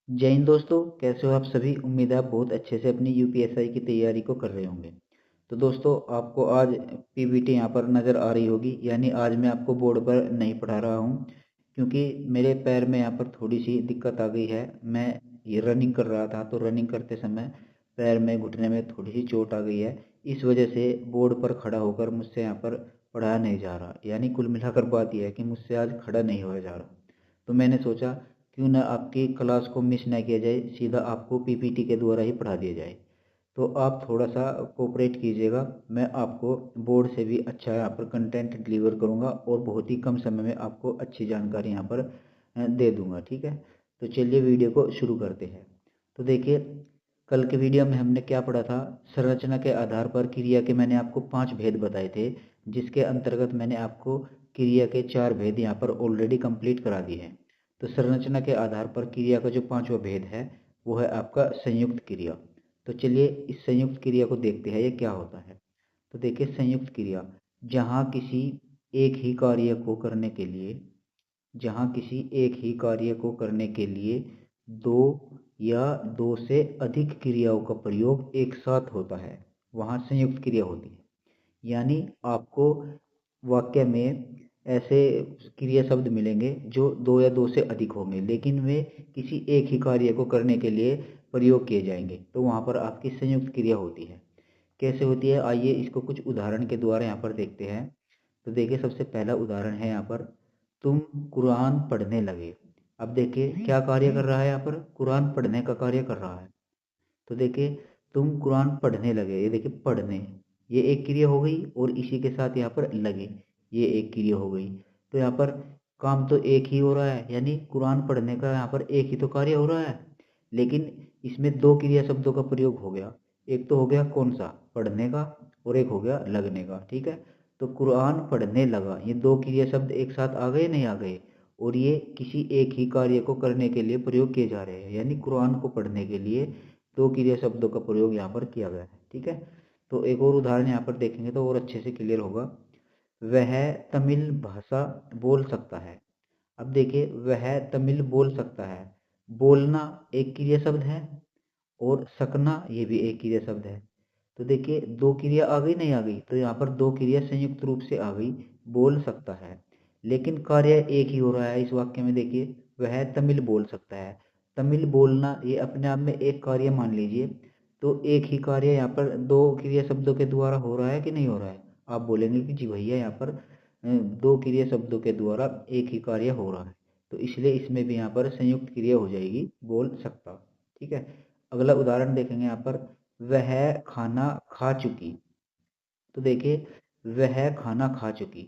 जय हिंद दोस्तों, कैसे हो आप सभी। उम्मीद है आप बहुत अच्छे से अपनी यूपीएसआई की तैयारी को कर रहे होंगे। तो दोस्तों, आपको आज पीपीटी यहाँ पर नज़र आ रही होगी, यानी आज मैं आपको बोर्ड पर नहीं पढ़ा रहा हूँ, क्योंकि मेरे पैर में यहाँ पर थोड़ी सी दिक्कत आ गई है। मैं ये रनिंग कर रहा था, तो रनिंग करते समय पैर में, घुटने में थोड़ी सी चोट आ गई है। इस वजह से बोर्ड पर खड़ा होकर मुझसे यहाँ पर पढ़ाया नहीं जा रहा, यानी कुल मिलाकर बात यह है कि मुझसे आज खड़ा नहीं होया जा रहा। तो मैंने सोचा क्यों ना आपकी क्लास को मिस ना किया जाए, सीधा आपको पीपीटी के द्वारा ही पढ़ा दिया जाए। तो आप थोड़ा सा कोऑपरेट कीजिएगा। मैं आपको बोर्ड से भी अच्छा यहाँ पर कंटेंट डिलीवर करूँगा और बहुत ही कम समय में आपको अच्छी जानकारी यहाँ पर दे दूँगा। ठीक है, तो चलिए वीडियो को शुरू करते हैं। तो देखिए, कल के वीडियो में हमने क्या पढ़ा था। संरचना के आधार पर क्रिया के मैंने आपको 5 भेद बताए थे, जिसके अंतर्गत मैंने आपको क्रिया के 4 भेद यहाँ पर ऑलरेडी कंप्लीट करा दिए हैं। तो संरचना के आधार पर क्रिया का जो 5वां भेद है वो है आपका संयुक्त क्रिया। तो चलिए इस संयुक्त क्रिया को देखते हैं, ये क्या होता है। तो देखिए, संयुक्त क्रिया जहाँ किसी एक ही कार्य को करने के लिए जहाँ किसी एक ही कार्य को करने के लिए दो या दो से अधिक क्रियाओं का प्रयोग एक साथ होता है, वहाँ संयुक्त क्रिया होती है। यानी आपको वाक्य में ऐसे क्रिया शब्द मिलेंगे जो दो या दो से अधिक होंगे, लेकिन वे किसी एक ही कार्य को करने के लिए प्रयोग किए जाएंगे, तो वहाँ पर आपकी संयुक्त क्रिया होती है। कैसे होती है, आइए इसको कुछ उदाहरण के द्वारा यहाँ पर देखते हैं। तो देखिए, सबसे पहला उदाहरण है यहाँ पर, तुम कुरान पढ़ने लगे। अब देखिए क्या कार्य कर रहा है, यहाँ पर कुरान पढ़ने का कार्य कर रहा है। तो देखिए, तुम कुरान पढ़ने लगे, ये देखिए पढ़ने, ये एक क्रिया हो गई, और इसी के साथ यहाँ पर लगे, ये एक क्रिया हो गई। तो यहाँ पर काम तो एक ही हो रहा है, यानी कुरान पढ़ने का यहाँ पर एक ही तो कार्य हो रहा है, लेकिन इसमें दो क्रिया शब्दों का प्रयोग हो गया। एक तो हो गया कौन सा, पढ़ने का, और एक हो गया लगने का। ठीक है, तो कुरान पढ़ने लगा, ये दो क्रिया शब्द एक साथ आ गए नहीं आ गए, और ये किसी एक ही कार्य को करने के लिए प्रयोग किए जा रहे हैं, यानी कुरान को पढ़ने के लिए दो क्रिया शब्दों का प्रयोग यहाँ पर किया गया है। ठीक है, तो एक और उदाहरण यहाँ पर देखेंगे तो और अच्छे से क्लियर होगा। वह तमिल भाषा बोल सकता है। अब देखिए, वह तमिल बोल सकता है, बोलना एक क्रिया शब्द है, और सकना ये भी एक क्रिया शब्द है। तो देखिए दो क्रिया आ गई नहीं आ गई, तो यहाँ पर दो क्रिया संयुक्त रूप से आ गई, बोल सकता है, लेकिन कार्य एक ही हो रहा है इस वाक्य में। देखिए, वह तमिल बोल सकता है, तमिल बोलना ये अपने आप में एक कार्य मान लीजिए। तो एक ही कार्य यहाँ पर दो क्रिया शब्दों के द्वारा हो रहा है कि नहीं हो रहा है। आप बोलेंगे कि जी भैया, यहाँ पर दो क्रिया शब्दों के द्वारा एक ही कार्य हो रहा है, तो इसलिए इसमें भी यहाँ पर संयुक्त क्रिया हो जाएगी, बोल सकता। ठीक है, अगला उदाहरण देखेंगे यहाँ पर, वह खाना खा चुकी। तो देखिए, वह खाना खा चुकी,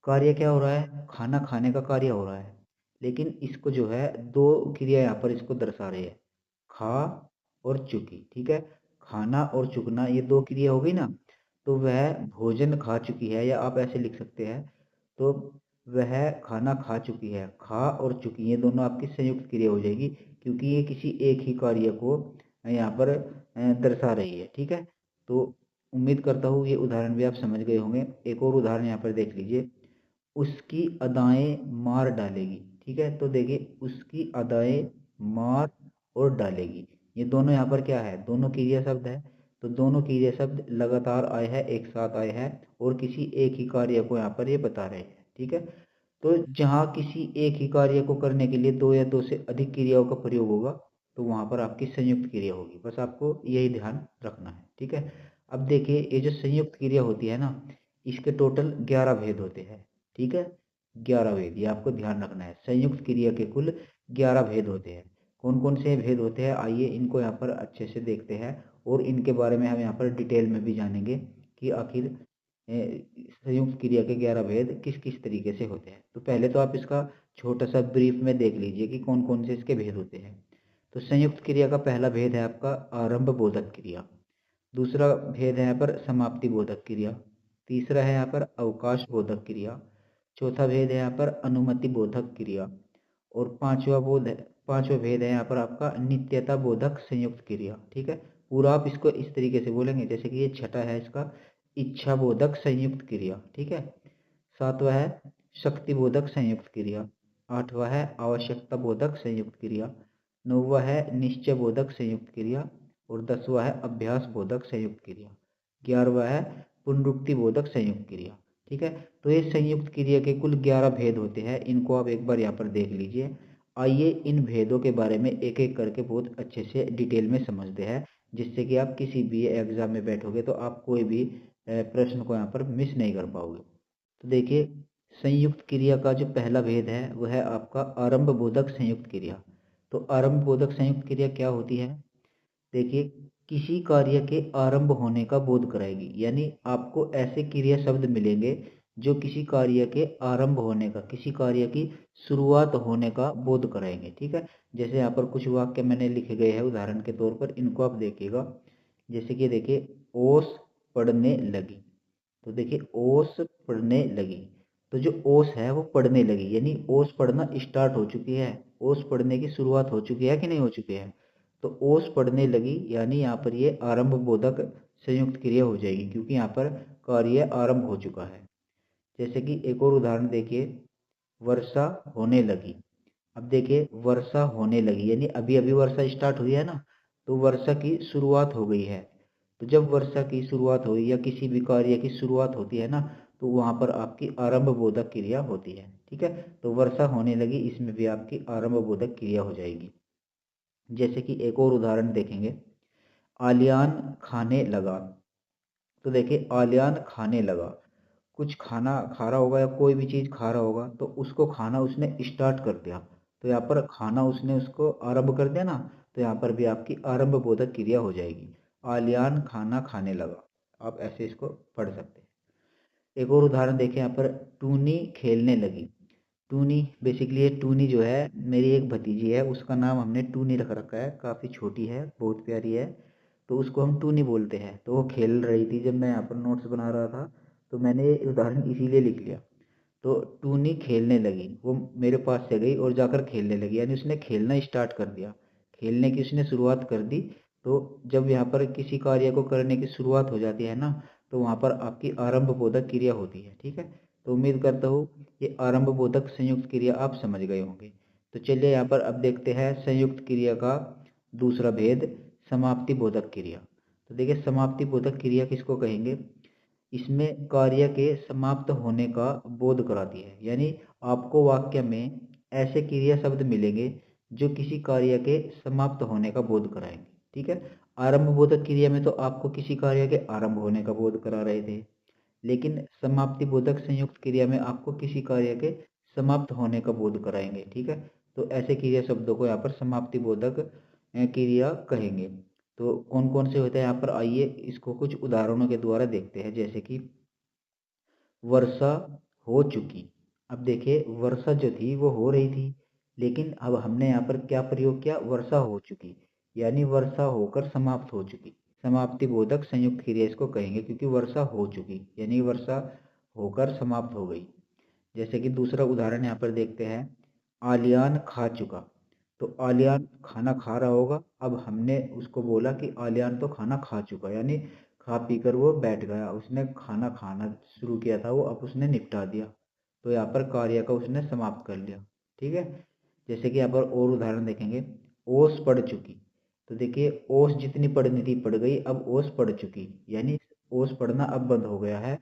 कार्य क्या हो रहा है, खाना खाने का कार्य हो रहा है, लेकिन इसको जो है दो क्रिया यहाँ पर इसको दर्शा रही है, खा और चुकी। ठीक है, खाना और चुकना ये दो क्रिया हो गई ना। तो वह भोजन खा चुकी है, या आप ऐसे लिख सकते हैं। तो वह खाना खा चुकी है, खा और चुकी ये दोनों आपकी संयुक्त क्रिया हो जाएगी, क्योंकि ये किसी एक ही कार्य को यहाँ पर दर्शा रही है। ठीक है, तो उम्मीद करता हूँ ये उदाहरण भी आप समझ गए होंगे। एक और उदाहरण यहाँ पर देख लीजिए, उसकी अदाएं मार डालेगी। ठीक है, तो देखिए उसकी अदाएं मार और डालेगी, ये दोनों यहाँ पर क्या है, दोनों क्रिया शब्द है। तो दोनों क्रिया शब्द लगातार आए हैं, एक साथ आए हैं, और किसी एक ही कार्य को यहाँ पर ये बता रहे हैं। ठीक है, तो जहाँ किसी एक ही कार्य को करने के लिए दो या दो से अधिक क्रियाओं का प्रयोग होगा, तो वहाँ पर आपकी संयुक्त क्रिया होगी। बस आपको यही ध्यान रखना है। ठीक है, अब देखिए, ये जो संयुक्त क्रिया होती है ना, इसके टोटल 11 भेद होते हैं। ठीक है, 11 भेद, ये आपको ध्यान रखना है। संयुक्त क्रिया के कुल 11 भेद होते हैं। कौन कौन से भेद होते हैं, आइए इनको यहाँ पर अच्छे से देखते हैं, और इनके बारे में हम यहाँ पर डिटेल में भी जानेंगे कि आखिर संयुक्त क्रिया के 11 भेद किस किस तरीके से होते हैं। तो पहले तो आप इसका छोटा सा ब्रीफ में देख लीजिए कि कौन कौन से इसके भेद होते हैं। तो संयुक्त क्रिया का पहला भेद है आपका आरंभ बोधक क्रिया। दूसरा भेद है यहाँ पर समाप्ति बोधक क्रिया। तीसरा है यहाँ पर अवकाश बोधक क्रिया। चौथा भेद है यहाँ पर अनुमति बोधक क्रिया। और पांचवा भेद है यहाँ पर आपका नित्यता बोधक संयुक्त क्रिया। ठीक है, पूरा आप इसको इस तरीके से बोलेंगे, जैसे कि ये छठा है इसका इच्छा बोधक संयुक्त क्रिया। ठीक है, सातवां है शक्ति बोधक संयुक्त क्रिया। आठवां है आवश्यकता बोधक संयुक्त क्रिया। 9वां है निश्चय बोधक संयुक्त क्रिया और 10वां है अभ्यास बोधक संयुक्त क्रिया। 11वां है पुनरुक्ति बोधक संयुक्त क्रिया। ठीक है, तो ये संयुक्त क्रिया के कुल 11 भेद होते हैं, इनको आप एक बार यहाँ पर देख लीजिए। आइए इन भेदों के बारे में एक एक करके बहुत अच्छे से डिटेल में समझते हैं, जिससे कि आप किसी भी एग्जाम में बैठोगे तो आप कोई भी प्रश्न को यहाँ पर मिस नहीं कर पाओगे। तो देखिए, संयुक्त क्रिया का जो पहला भेद है वह है आपका आरंभ बोधक संयुक्त क्रिया। तो आरंभ बोधक संयुक्त क्रिया क्या होती है? देखिए, किसी कार्य के आरंभ होने का बोध कराएगी, यानी आपको ऐसे क्रिया शब्द मिलेंगे जो किसी कार्य के आरंभ होने का, किसी कार्य की शुरुआत होने का बोध कराएंगे। ठीक है, जैसे यहाँ पर कुछ वाक्य मैंने लिखे गए हैं उदाहरण के तौर पर, इनको आप देखिएगा। जैसे कि देखिए, ओस पढ़ने लगी। तो देखिए, ओस पढ़ने लगी, तो जो ओस है वो पढ़ने लगी, यानी ओस पढ़ना स्टार्ट हो चुकी है, ओस पढ़ने की शुरुआत हो चुकी है कि नहीं हो चुकी है। तो ओस पढ़ने लगी यानी यहाँ पर ये आरंभ बोधक संयुक्त क्रिया हो जाएगी, क्योंकि यहाँ पर कार्य आरंभ हो चुका है। जैसे कि एक और उदाहरण देखिए, वर्षा होने लगी। अब देखिए, वर्षा होने लगी यानी अभी अभी वर्षा स्टार्ट हुई है ना, तो वर्षा की शुरुआत हो गई है। तो जब वर्षा की शुरुआत हुई या किसी भी कार्य की शुरुआत होती है ना, तो वहां पर आपकी आरंभ बोधक क्रिया होती है। ठीक है, तो वर्षा होने लगी, इसमें भी आपकी आरंभ बोधक क्रिया हो जाएगी। जैसे कि एक और उदाहरण देखेंगे, आलियान खाने लगा। तो देखिए, आलियान खाने लगा, कुछ खाना खा रहा होगा या कोई भी चीज़ खा रहा होगा, तो उसको खाना उसने स्टार्ट कर दिया, तो यहाँ पर खाना उसने उसको आरंभ कर दिया ना, तो यहाँ पर भी आपकी आरंभ बोधक क्रिया हो जाएगी। आलियान खाना खाने लगा, आप ऐसे इसको पढ़ सकते हैं। एक और उदाहरण देखें यहाँ पर, टूनी खेलने लगी। टूनी, बेसिकली ये टूनी जो है मेरी एक भतीजी है, उसका नाम हमने टूनी रख रखा है, काफ़ी छोटी है, बहुत प्यारी है, तो उसको हम टूनी बोलते हैं। तो वो खेल रही थी जब मैं यहाँ पर नोट्स बना रहा था, तो मैंने ये उदाहरण इसीलिए लिख लिया। तो टूनी खेलने लगी, वो मेरे पास से गई और जाकर खेलने लगी, यानी उसने खेलना स्टार्ट कर दिया, खेलने की उसने शुरुआत कर दी। तो जब यहाँ पर किसी कार्य को करने की शुरुआत हो जाती है ना, तो वहाँ पर आपकी आरंभ बोधक क्रिया होती है। ठीक है, तो उम्मीद करता हूँ ये आरंभ बोधक संयुक्त क्रिया आप समझ गए होंगे। तो चलिए यहाँ पर अब देखते हैं संयुक्त क्रिया का दूसरा भेद, समाप्ति बोधक क्रिया। तो देखिए, समाप्ति बोधक क्रिया किसको कहेंगे? इसमें कार्य के समाप्त होने का बोध कराती है, यानी आपको वाक्य में ऐसे क्रिया शब्द मिलेंगे जो किसी कार्य के समाप्त होने का बोध कराएंगे। ठीक है, आरंभ बोधक क्रिया में तो आपको किसी कार्य के आरंभ होने का बोध करा रहे थे, लेकिन समाप्ति बोधक संयुक्त क्रिया में आपको किसी कार्य के समाप्त होने का बोध कराएंगे। ठीक है, तो ऐसे क्रिया शब्दों को यहाँ पर समाप्ति बोधक क्रिया कहेंगे। तो कौन कौन से होते हैं यहाँ पर, आइए इसको कुछ उदाहरणों के द्वारा देखते हैं। जैसे कि वर्षा हो चुकी। अब देखिए, वर्षा जो थी वो हो रही थी, लेकिन अब हमने यहाँ पर क्या प्रयोग किया? वर्षा हो चुकी, यानी वर्षा होकर समाप्त हो चुकी। समाप्ति बोधक संयुक्त क्रिया इसको कहेंगे, क्योंकि वर्षा हो चुकी यानी वर्षा होकर समाप्त हो गई। जैसे कि दूसरा उदाहरण यहाँ पर देखते हैं, आलियान खा चुका। तो आलियान खाना खा रहा होगा, अब हमने उसको बोला कि आलियान तो खाना खा चुका, यानी खा पी कर वो बैठ गया, उसने खाना खाना शुरू किया था वो, अब उसने निपटा दिया, तो यहाँ पर कार्य का उसने समाप्त कर लिया। ठीक है, जैसे कि यहाँ पर और उदाहरण देखेंगे, ओस पड़ चुकी। तो देखिए, ओस जितनी पढ़नी थी पड़ गई, अब ओस पड़ चुकी, यानी ओस पढ़ना अब बंद हो गया है,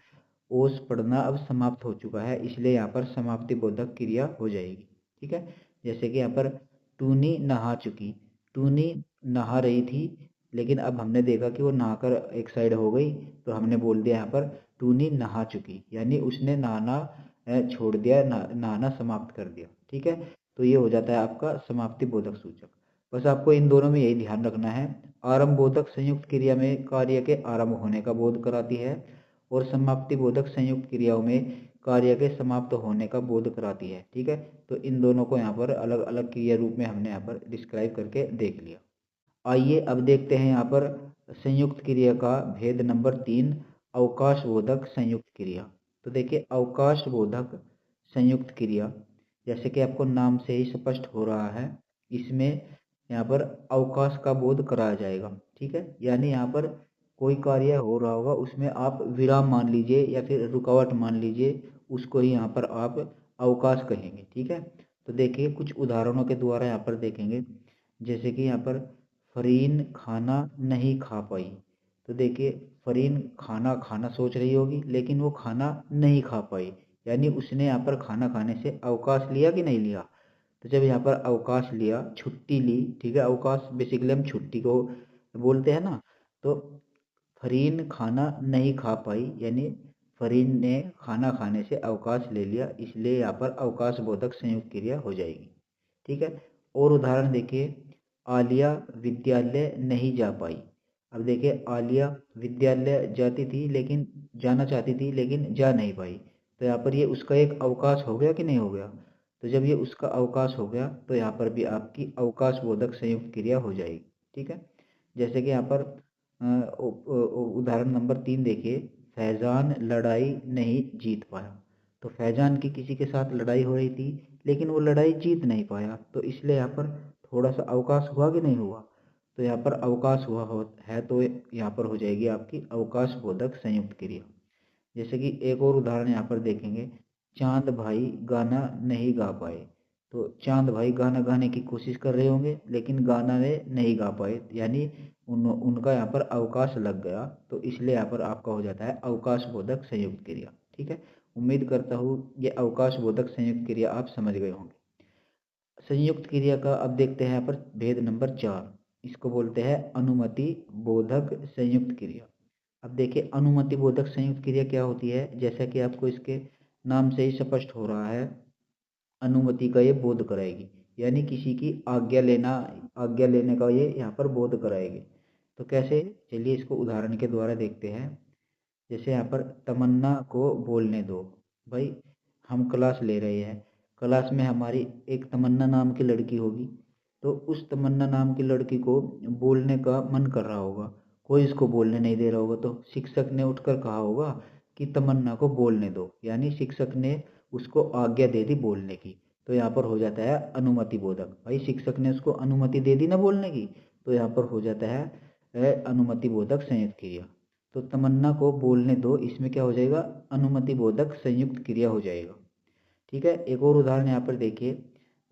ओस पढ़ना अब समाप्त हो चुका है, इसलिए यहाँ पर समाप्ति बोधक क्रिया हो जाएगी। ठीक है, जैसे कि यहाँ पर टूनी नहा चुकी। टूनी नहा रही थी, लेकिन अब हमने देखा कि वो नहाकर एक साइड हो गई, तो हमने बोल दिया यहाँ पर टूनी नहा चुकी, यानी उसने नहाना छोड़ दिया, नहाना समाप्त कर दिया। ठीक है, तो ये हो जाता है आपका समाप्ति बोधक सूचक। बस आपको इन दोनों में यही ध्यान रखना है, आरंभ बोधक संयुक्त क्रिया में कार्य के आरंभ होने का बोध कराती है, और समाप्ति बोधक संयुक्त क्रियाओं में कार्य के समाप्त होने का बोध कराती है। ठीक है, तो इन दोनों को यहाँ पर अलग अलग क्रिया रूप में हमने यहाँ पर डिस्क्राइब करके देख लिया। आइए अब देखते हैं यहाँ पर संयुक्त क्रिया का भेद नंबर 3, अवकाश बोधक संयुक्त क्रिया। तो देखिए, अवकाश बोधक संयुक्त क्रिया, जैसे कि आपको नाम से ही स्पष्ट हो रहा है, इसमें यहाँ पर अवकाश का बोध कराया जाएगा। ठीक है, यानी यहाँ पर कोई कार्य हो रहा होगा, उसमें आप विराम मान लीजिए या फिर रुकावट मान लीजिए, उसको ही यहाँ पर आप अवकाश कहेंगे। ठीक है, तो देखिए कुछ उदाहरणों के द्वारा यहाँ पर देखेंगे। जैसे कि यहाँ पर फरीन खाना नहीं खा पाई। तो देखिए फरीन खाना खाना सोच रही होगी लेकिन वो खाना नहीं खा पाई, यानी उसने यहाँ पर खाना खाने से अवकाश लिया कि नहीं लिया। तो जब यहाँ पर अवकाश लिया, छुट्टी ली, ठीक है, अवकाश बेसिकली हम छुट्टी को बोलते हैं ना। तो फरीन खाना नहीं खा पाई यानी फरीन ने खाना खाने से अवकाश ले लिया, इसलिए यहाँ पर अवकाश बोधक संयुक्त क्रिया हो जाएगी। ठीक है। और उदाहरण देखिए, आलिया विद्यालय नहीं जा पाई। अब देखिए आलिया विद्यालय जाती थी लेकिन जाना चाहती थी लेकिन जा नहीं पाई। तो यहाँ पर ये उसका एक अवकाश हो गया कि नहीं हो गया। तो जब ये उसका अवकाश हो गया तो यहाँ पर भी आपकी अवकाश बोधक संयुक्त क्रिया हो जाएगी। ठीक है। जैसे कि यहाँ पर उदाहरण नंबर 3 देखिए, फैजान लड़ाई नहीं जीत पाया। तो फैजान की किसी के साथ लड़ाई हो रही थी लेकिन वो लड़ाई जीत नहीं पाया, तो इसलिए यहाँ पर थोड़ा सा अवकाश हुआ कि नहीं हुआ। तो यहाँ पर अवकाश हुआ है तो यहाँ पर हो जाएगी आपकी अवकाश बोधक संयुक्त क्रिया। जैसे कि एक और उदाहरण यहाँ पर देखेंगे, चांद भाई गाना नहीं गा पाए। तो चांद भाई गाना गाने की कोशिश कर रहे होंगे लेकिन गाना वे नहीं गा पाए, यानी उनका यहाँ पर अवकाश लग गया, तो इसलिए यहाँ पर आपका हो जाता है अवकाश बोधक संयुक्त क्रिया। ठीक है। उम्मीद करता हूँ ये अवकाश बोधक संयुक्त क्रिया आप समझ गए होंगे। संयुक्त क्रिया का अब देखते हैं यहाँ पर भेद नंबर 4, इसको बोलते हैं अनुमति बोधक संयुक्त क्रिया। अब देखिए अनुमति बोधक संयुक्त क्रिया क्या होती है, जैसा कि आपको इसके नाम से ही स्पष्ट हो रहा है, अनुमति का ये बोध कराएगी, यानी किसी की आज्ञा लेने का ये यहाँ पर बोध कराएगी। तो कैसे, चलिए इसको उदाहरण के द्वारा देखते हैं। जैसे यहाँ पर तमन्ना को बोलने दो। भाई हम क्लास ले रहे हैं, क्लास में हमारी एक तमन्ना नाम की लड़की होगी, तो उस तमन्ना नाम की लड़की को बोलने का मन कर रहा होगा, कोई इसको बोलने नहीं दे रहा होगा, तो शिक्षक ने उठकर कहा होगा कि तमन्ना को बोलने दो, यानी शिक्षक ने उसको आज्ञा दे दी बोलने की। तो यहाँ पर हो जाता है अनुमति बोधक। भाई शिक्षक ने उसको अनुमति दे दी ना बोलने की, तो यहाँ पर हो जाता है अनुमति बोधक संयुक्त क्रिया। तो तमन्ना को बोलने दो, इसमें क्या हो जाएगा, अनुमति बोधक संयुक्त क्रिया हो जाएगा। ठीक है। एक और उदाहरण यहाँ पर देखिए,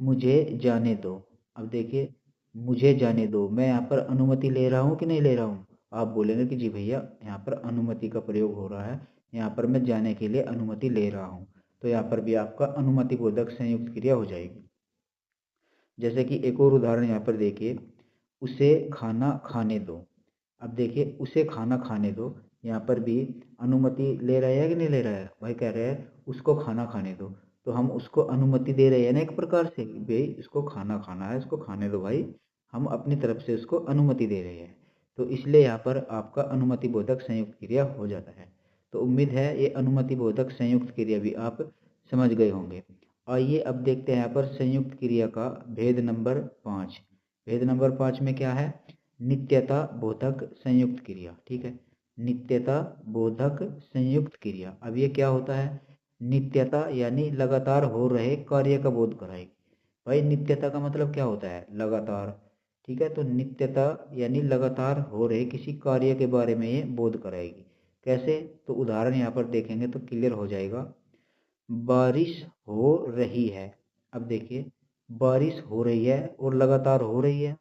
मुझे जाने दो। अब देखिए मुझे जाने दो, मैं यहाँ पर अनुमति ले रहा हूँ कि नहीं ले रहा हूँ। आप बोलेंगे कि जी भैया यहाँ पर अनुमति का प्रयोग हो रहा है, यहाँ पर मैं जाने के लिए अनुमति ले रहा हूँ, तो यहाँ पर भी आपका अनुमति बोधक संयुक्त क्रिया हो जाएगी। जैसे कि एक और उदाहरण यहाँ पर देखिए, उसे खाना खाने दो। अब देखिए उसे खाना खाने दो, यहाँ पर भी अनुमति ले रहा है कि नहीं ले रहा है। भाई कह रहे हैं उसको खाना खाने दो, तो हम उसको अनुमति दे रहे हैं ना एक प्रकार से, भाई इसको खाना खाना है, इसको खाने दो भाई, हम अपनी तरफ से उसको अनुमति दे रहे हैं। तो इसलिए यहाँ पर आपका अनुमति बोधक संयुक्त क्रिया हो जाता है। तो उम्मीद है ये अनुमति बोधक संयुक्त क्रिया भी आप समझ गए होंगे। आइए अब देखते हैं यहाँ पर संयुक्त क्रिया का भेद नंबर 5। भेद नंबर 5 में क्या है, नित्यता बोधक संयुक्त क्रिया। ठीक है, नित्यता बोधक संयुक्त क्रिया। अब ये क्या होता है, नित्यता यानी लगातार हो रहे कार्य का बोध कराएगी। भाई नित्यता का मतलब क्या होता है, लगातार। ठीक है, तो नित्यता यानी लगातार हो रहे किसी कार्य के बारे में ये बोध कराएगी। कैसे, तो उदाहरण यहाँ पर देखेंगे तो क्लियर हो जाएगा। बारिश हो रही है। अब देखिए बारिश हो रही है और लगातार हो रही है।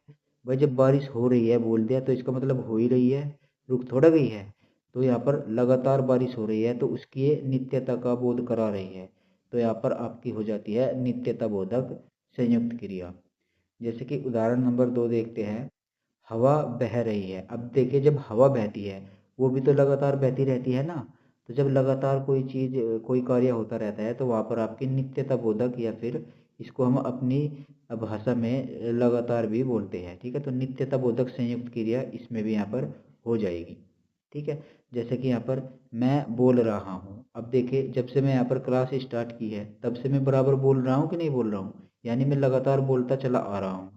भाई जब बारिश हो रही है बोल दिया तो इसका मतलब हो ही रही है, रुक थोड़ा गई है। तो यहाँ पर लगातार बारिश हो रही है तो उसकी ये नित्यता का बोध करा रही है। तो यहाँ पर आपकी हो जाती है नित्यता बोधक संयुक्त क्रिया। जैसे कि उदाहरण नंबर 2 देखते हैं, हवा बह रही है। अब देखिए जब हवा बहती है वो भी तो लगातार बहती रहती है ना। तो जब लगातार कोई चीज़ कोई कार्य होता रहता है तो वहाँ पर आपकी नित्यता बोधक या फिर इसको हम अपनी भाषा में लगातार भी बोलते हैं। ठीक है, तो नित्यता बोधक संयुक्त क्रिया इसमें भी यहाँ पर हो जाएगी। ठीक है, जैसे कि यहाँ पर मैं बोल रहा हूँ। अब देखिए जब से मैं यहाँ पर क्लास स्टार्ट की है तब से मैं बराबर बोल रहा हूँ कि नहीं बोल रहा हूँ, यानी मैं लगातार बोलता चला आ रहा हूँ।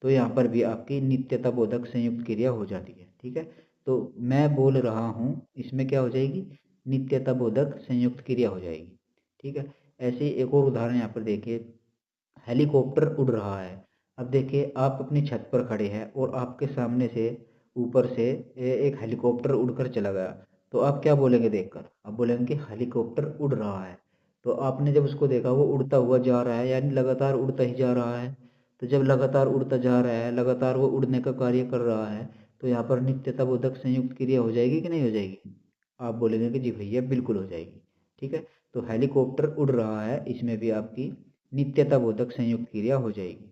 तो यहाँ पर भी आपकी नित्यता बोधक संयुक्त क्रिया हो जाती है। ठीक है, तो मैं बोल रहा हूँ इसमें क्या हो जाएगी, नित्यता बोधक संयुक्त क्रिया हो जाएगी। ठीक है, ऐसे ही एक और उदाहरण यहाँ पर देखिए, हेलीकॉप्टर उड़ रहा है। अब देखिए आप अपनी छत पर खड़े हैं और आपके सामने से ऊपर से एक हेलीकॉप्टर उड़कर चला गया, तो आप क्या बोलेंगे देखकर, आप बोलेंगे कि हेलीकॉप्टर उड़ रहा है। तो आपने जब उसको देखा वो उड़ता हुआ जा रहा है यानी लगातार उड़ता ही जा रहा है, तो जब लगातार उड़ता जा रहा है, लगातार वो उड़ने का कार्य कर रहा है, तो यहाँ पर नित्यता बोधक संयुक्त क्रिया हो जाएगी कि नहीं हो जाएगी? आप बोलेंगे कि जी भैया बिल्कुल हो जाएगी। ठीक है, तो हेलीकॉप्टर उड़ रहा है, इसमें भी आपकी नित्यता बोधक संयुक्त क्रिया हो जाएगी।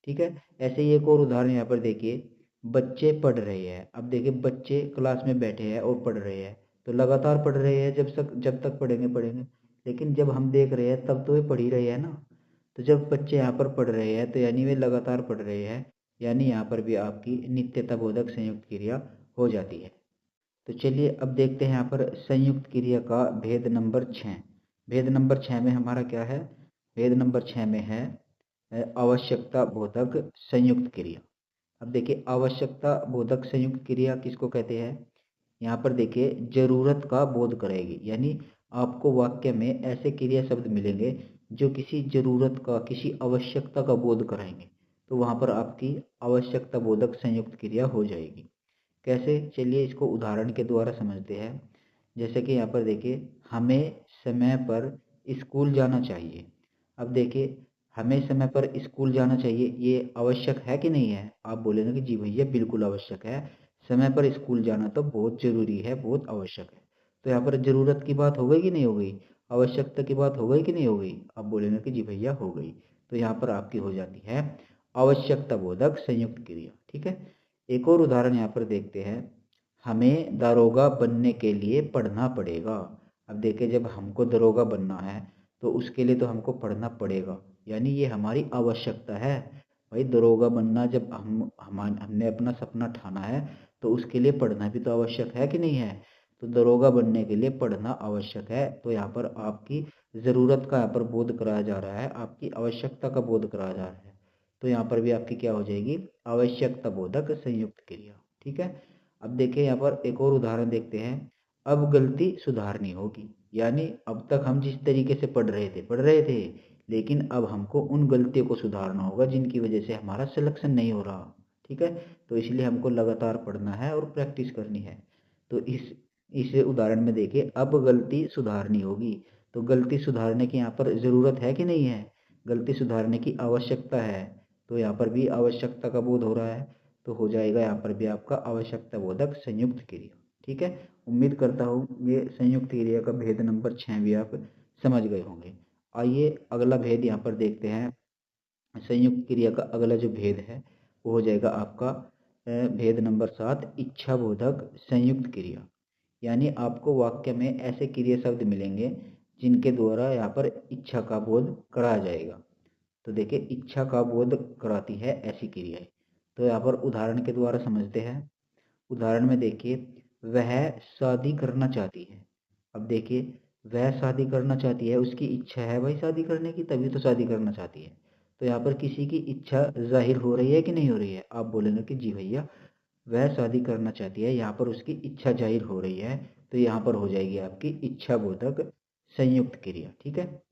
ठीक है, ऐसे ही एक और उदाहरण यहाँ पर देखिए, बच्चे पढ़ रहे हैं। अब देखिए बच्चे क्लास में बैठे हैं और पढ़ रहे हैं, तो लगातार पढ़ रहे हैं, जब तक पढ़ेंगे पढ़ेंगे, लेकिन जब हम देख रहे हैं तब तो वे पढ़ ही रहे हैं ना। तो जब बच्चे यहाँ पर पढ़ रहे हैं तो यानी वे लगातार पढ़ रहे हैं, यानी यहाँ पर भी आपकी नित्यता बोधक संयुक्त क्रिया हो जाती है। तो चलिए अब देखते हैं यहाँ पर संयुक्त क्रिया का भेद नंबर 6। भेद नंबर 6 में हमारा क्या है? भेद नंबर 6 में है आवश्यकता बोधक संयुक्त क्रिया। अब देखिए आवश्यकता बोधक संयुक्त क्रिया किसको कहते हैं? यहाँ पर देखिए जरूरत का बोध करेगी, यानी आपको वाक्य में ऐसे क्रिया शब्द मिलेंगे जो किसी जरूरत का, किसी आवश्यकता का बोध कराएंगे, तो वहाँ पर आपकी आवश्यकता बोधक संयुक्त क्रिया हो जाएगी। कैसे? चलिए इसको उदाहरण के द्वारा समझते हैं। जैसे कि यहाँ पर देखिए, हमें समय पर स्कूल जाना चाहिए। अब देखिए हमें समय पर स्कूल जाना चाहिए, ये आवश्यक है कि नहीं है? आप बोलेंगे कि जी भैया बिल्कुल आवश्यक है, समय पर स्कूल जाना तो बहुत जरूरी है, बहुत आवश्यक है। तो यहाँ पर जरूरत की बात हो गई कि नहीं हो गई? आवश्यकता की बात हो गई कि नहीं हो गई? आप बोलेंगे कि जी भैया हो गई। तो यहाँ पर आपकी हो जाती है आवश्यकता बोधक संयुक्त क्रिया। ठीक है, एक और उदाहरण यहाँ पर देखते हैं, हमें दारोगा बनने के लिए पढ़ना पड़ेगा। अब देखिए जब हमको दरोगा बनना है तो उसके लिए तो हमको पढ़ना पड़ेगा, यानी ये हमारी आवश्यकता है। भाई दरोगा बनना, जब हमने अपना सपना ठाना है तो उसके लिए पढ़ना भी तो आवश्यक है कि नहीं है? तो दरोगा बनने के लिए पढ़ना आवश्यक है, तो यहाँ पर आपकी ज़रूरत का यहाँ पर बोध कराया जा रहा है, आपकी आवश्यकता का बोध कराया जा रहा है। तो यहाँ पर भी आपकी क्या हो जाएगी? आवश्यकता बोधक संयुक्त क्रिया। ठीक है, अब देखिए यहाँ पर एक और उदाहरण देखते हैं, अब गलती सुधारनी होगी। यानी अब तक हम जिस तरीके से पढ़ रहे थे, लेकिन अब हमको उन गलतियों को सुधारना होगा जिनकी वजह से हमारा सिलेक्शन नहीं हो रहा। ठीक है, तो इसलिए हमको लगातार पढ़ना है और प्रैक्टिस करनी है। तो इस उदाहरण में देखिए, अब गलती सुधारनी होगी। तो गलती सुधारने की यहाँ पर ज़रूरत है कि नहीं है? गलती सुधारने की आवश्यकता है, तो यहाँ पर भी आवश्यकता का बोध हो रहा है, तो हो जाएगा यहाँ पर भी आपका आवश्यकता बोधक संयुक्त क्रिया। ठीक है, उम्मीद करता हूँ ये संयुक्त क्रिया का भेद नंबर 6 भी आप समझ गए होंगे। आइए अगला भेद यहाँ पर देखते हैं। संयुक्त क्रिया का अगला जो भेद है वो हो जाएगा आपका भेद नंबर 7, इच्छा बोधक संयुक्त क्रिया। यानी आपको वाक्य में ऐसे क्रिया शब्द मिलेंगे जिनके द्वारा यहाँ पर इच्छा का बोध कराया जाएगा। तो देखिए इच्छा का बोध कराती है ऐसी क्रियाएं। तो यहाँ पर उदाहरण के द्वारा समझते हैं। उदाहरण में देखिए, वह शादी करना चाहती है। अब देखिए वह शादी करना चाहती है, उसकी इच्छा है भाई शादी करने की, तभी तो शादी करना चाहती है। तो यहाँ पर किसी की इच्छा जाहिर हो रही है कि नहीं हो रही है? आप बोलेंगे कि जी भैया वह शादी करना चाहती है, यहाँ पर उसकी इच्छा जाहिर हो रही है, तो यहाँ पर हो जाएगी आपकी इच्छा बोधक संयुक्त क्रिया। ठीक है,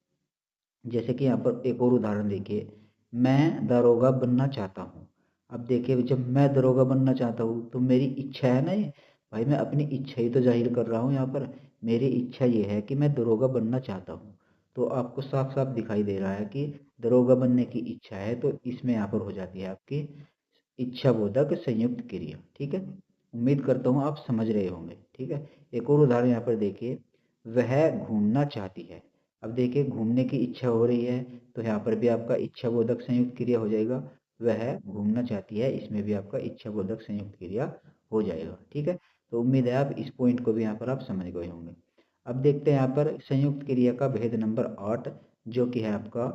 जैसे कि यहाँ पर एक और उदाहरण देखिए, मैं दारोगा बनना चाहता हूँ। अब देखिए जब मैं दारोगा बनना चाहता हूँ तो मेरी इच्छा है ना ये, भाई मैं अपनी इच्छा ही तो जाहिर कर रहा हूँ यहाँ पर। मेरी इच्छा ये है कि मैं दारोगा बनना चाहता हूँ, तो आपको साफ साफ दिखाई दे रहा है कि दारोगा बनने की इच्छा है, तो इसमें यहाँ पर हो जाती है आपकी इच्छा बोधक संयुक्त क्रिया। ठीक है, उम्मीद करता हूँ आप समझ रहे होंगे। ठीक है, एक और उदाहरण यहाँ पर देखिए, वह घूमना चाहती है। अब देखिए घूमने की इच्छा हो रही है, तो यहाँ पर भी आपका इच्छा बोधक संयुक्त क्रिया हो जाएगा। वह घूमना चाहती है, इसमें भी आपका इच्छा बोधक संयुक्त क्रिया हो जाएगा। ठीक है, तो उम्मीद है आप इस पॉइंट को भी यहाँ पर आप समझ गए होंगे। अब देखते हैं यहाँ पर संयुक्त क्रिया का भेद नंबर 8, जो कि है आपका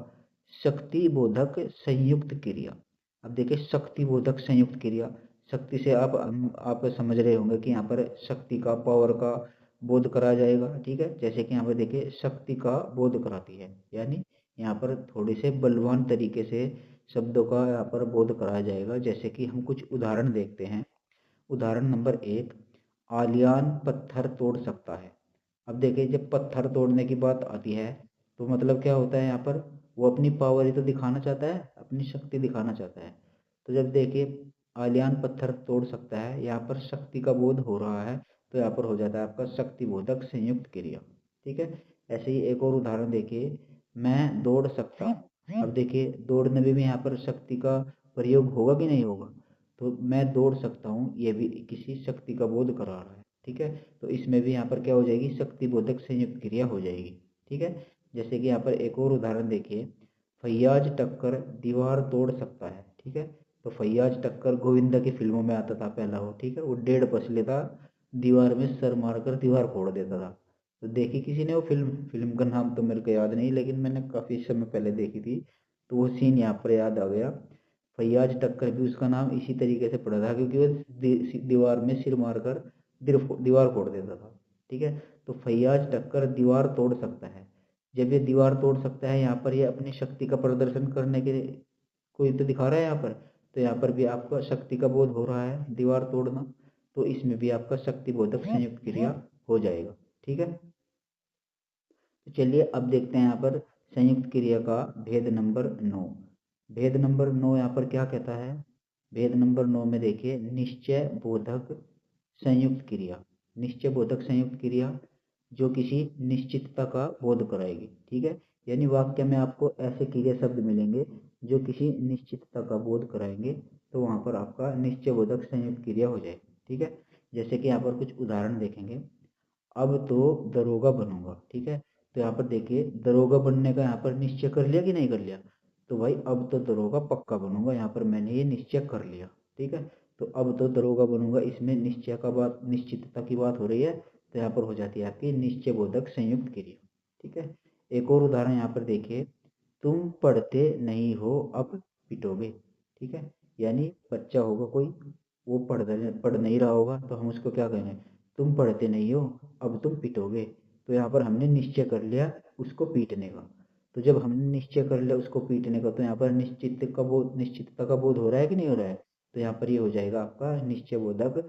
शक्ति बोधक संयुक्त क्रिया। अब देखिए शक्ति बोधक संयुक्त क्रिया, शक्ति से आप समझ रहे होंगे कि यहाँ पर शक्ति का, पावर का बोध कराया जाएगा। ठीक है, जैसे कि यहाँ पर देखिए शक्ति का बोध कराती है, यानी यहाँ पर थोड़े से बलवान तरीके से शब्दों का यहाँ पर बोध कराया जाएगा। जैसे कि हम कुछ उदाहरण देखते हैं। उदाहरण नंबर 1, आलियान पत्थर तोड़ सकता है। अब देखिए जब पत्थर तोड़ने की बात आती है तो मतलब क्या होता है, यहाँ पर वो अपनी पावर ही तो दिखाना चाहता है, अपनी शक्ति दिखाना चाहता है। तो जब देखिए आलियान पत्थर तोड़ सकता है, यहाँ पर शक्ति का बोध हो रहा है, तो यहाँ पर हो जाता है आपका शक्ति बोधक संयुक्त क्रिया। ठीक है, ऐसे ही एक और उदाहरण देखिए, मैं दौड़ सकता हूँ। अब देखिए दौड़ने में भी यहाँ पर शक्ति का प्रयोग होगा कि नहीं होगा, तो मैं दौड़ सकता हूँ, ये भी किसी शक्ति का बोध करा रहा है। ठीक है, तो इसमें भी यहाँ पर क्या हो जाएगी, शक्ति बोधक संयुक्त क्रिया हो जाएगी। ठीक है, जैसे कि यहाँ पर एक और उदाहरण देखिए, फैयाज टक्कर दीवार तोड़ सकता है। ठीक है, तो फैयाज टक्कर गोविंदा की फिल्मों में आता था पहला वो। ठीक है, वो 1.5 पसले था, दीवार में सर मारकर दीवार फोड़ देता था। तो देखी किसी ने वो फिल्म, फिल्म का नाम तो मेरे को याद नहीं, लेकिन मैंने काफ़ी समय पहले देखी थी, तो वो सीन यहाँ पर याद आ गया। फैयाज टक्कर भी उसका नाम इसी तरीके से पड़ा था, क्योंकि वो दीवार में सिर मारकर दीवार फोड़ देता था। ठीक है, तो फैयाज टक्कर दीवार तोड़ सकता है। जब ये दीवार तोड़ सकता है, यहाँ पर ये अपनी शक्ति का प्रदर्शन करने के लिए कोई तो दिखा रहा है यहाँ पर, तो यहाँ पर भी आपका शक्ति का बोध हो रहा है, दीवार तोड़ना, तो इसमें भी आपका शक्ति बोधक संयुक्त क्रिया हो जाएगा। ठीक है, तो चलिए अब देखते हैं यहाँ पर संयुक्त क्रिया का भेद नंबर 9। भेद नंबर 9 यहाँ पर क्या कहता है, भेद नंबर 9 में देखिए, निश्चय बोधक संयुक्त क्रिया। निश्चय बोधक संयुक्त क्रिया जो किसी निश्चितता का बोध कराएगी। ठीक है, यानी वाक्य में आपको ऐसे क्रिया शब्द मिलेंगे जो किसी निश्चितता का बोध कराएंगे, तो वहाँ पर आपका निश्चय बोधक संयुक्त क्रिया हो जाएगी। ठीक है, जैसे कि यहाँ पर कुछ उदाहरण देखेंगे। अब तो दरोगा बनूंगा। ठीक है, तो यहाँ पर देखिए दरोगा बनने का यहाँ पर निश्चय कर लिया कि नहीं कर लिया, तो भाई अब तो दरोगा पक्का बनूंगा, यहाँ पर मैंने ये निश्चय कर लिया। ठीक है, तो अब तो दरोगा बनूंगा, इसमें निश्चय का बात, निश्चितता की बात हो रही है, तो यहाँ पर हो जाती है आपकी निश्चय बोधक संयुक्त क्रिया। ठीक है, एक और उदाहरण यहाँ पर देखिए, तुम पढ़ते नहीं हो अब पिटोगे। ठीक है, यानी बच्चा होगा कोई, वो पढ़ नहीं रहा होगा, तो हम उसको क्या कहेंगे, तुम पढ़ते नहीं हो अब तुम पिटोगे। तो यहाँ पर हमने निश्चय कर लिया उसको पीटने का। तो जब हमने निश्चय कर लिया उसको पीटने का, तो यहाँ पर निश्चितता का बोध हो रहा है कि नहीं हो रहा है, तो यहाँ पर ये हो जाएगा आपका निश्चय बोधक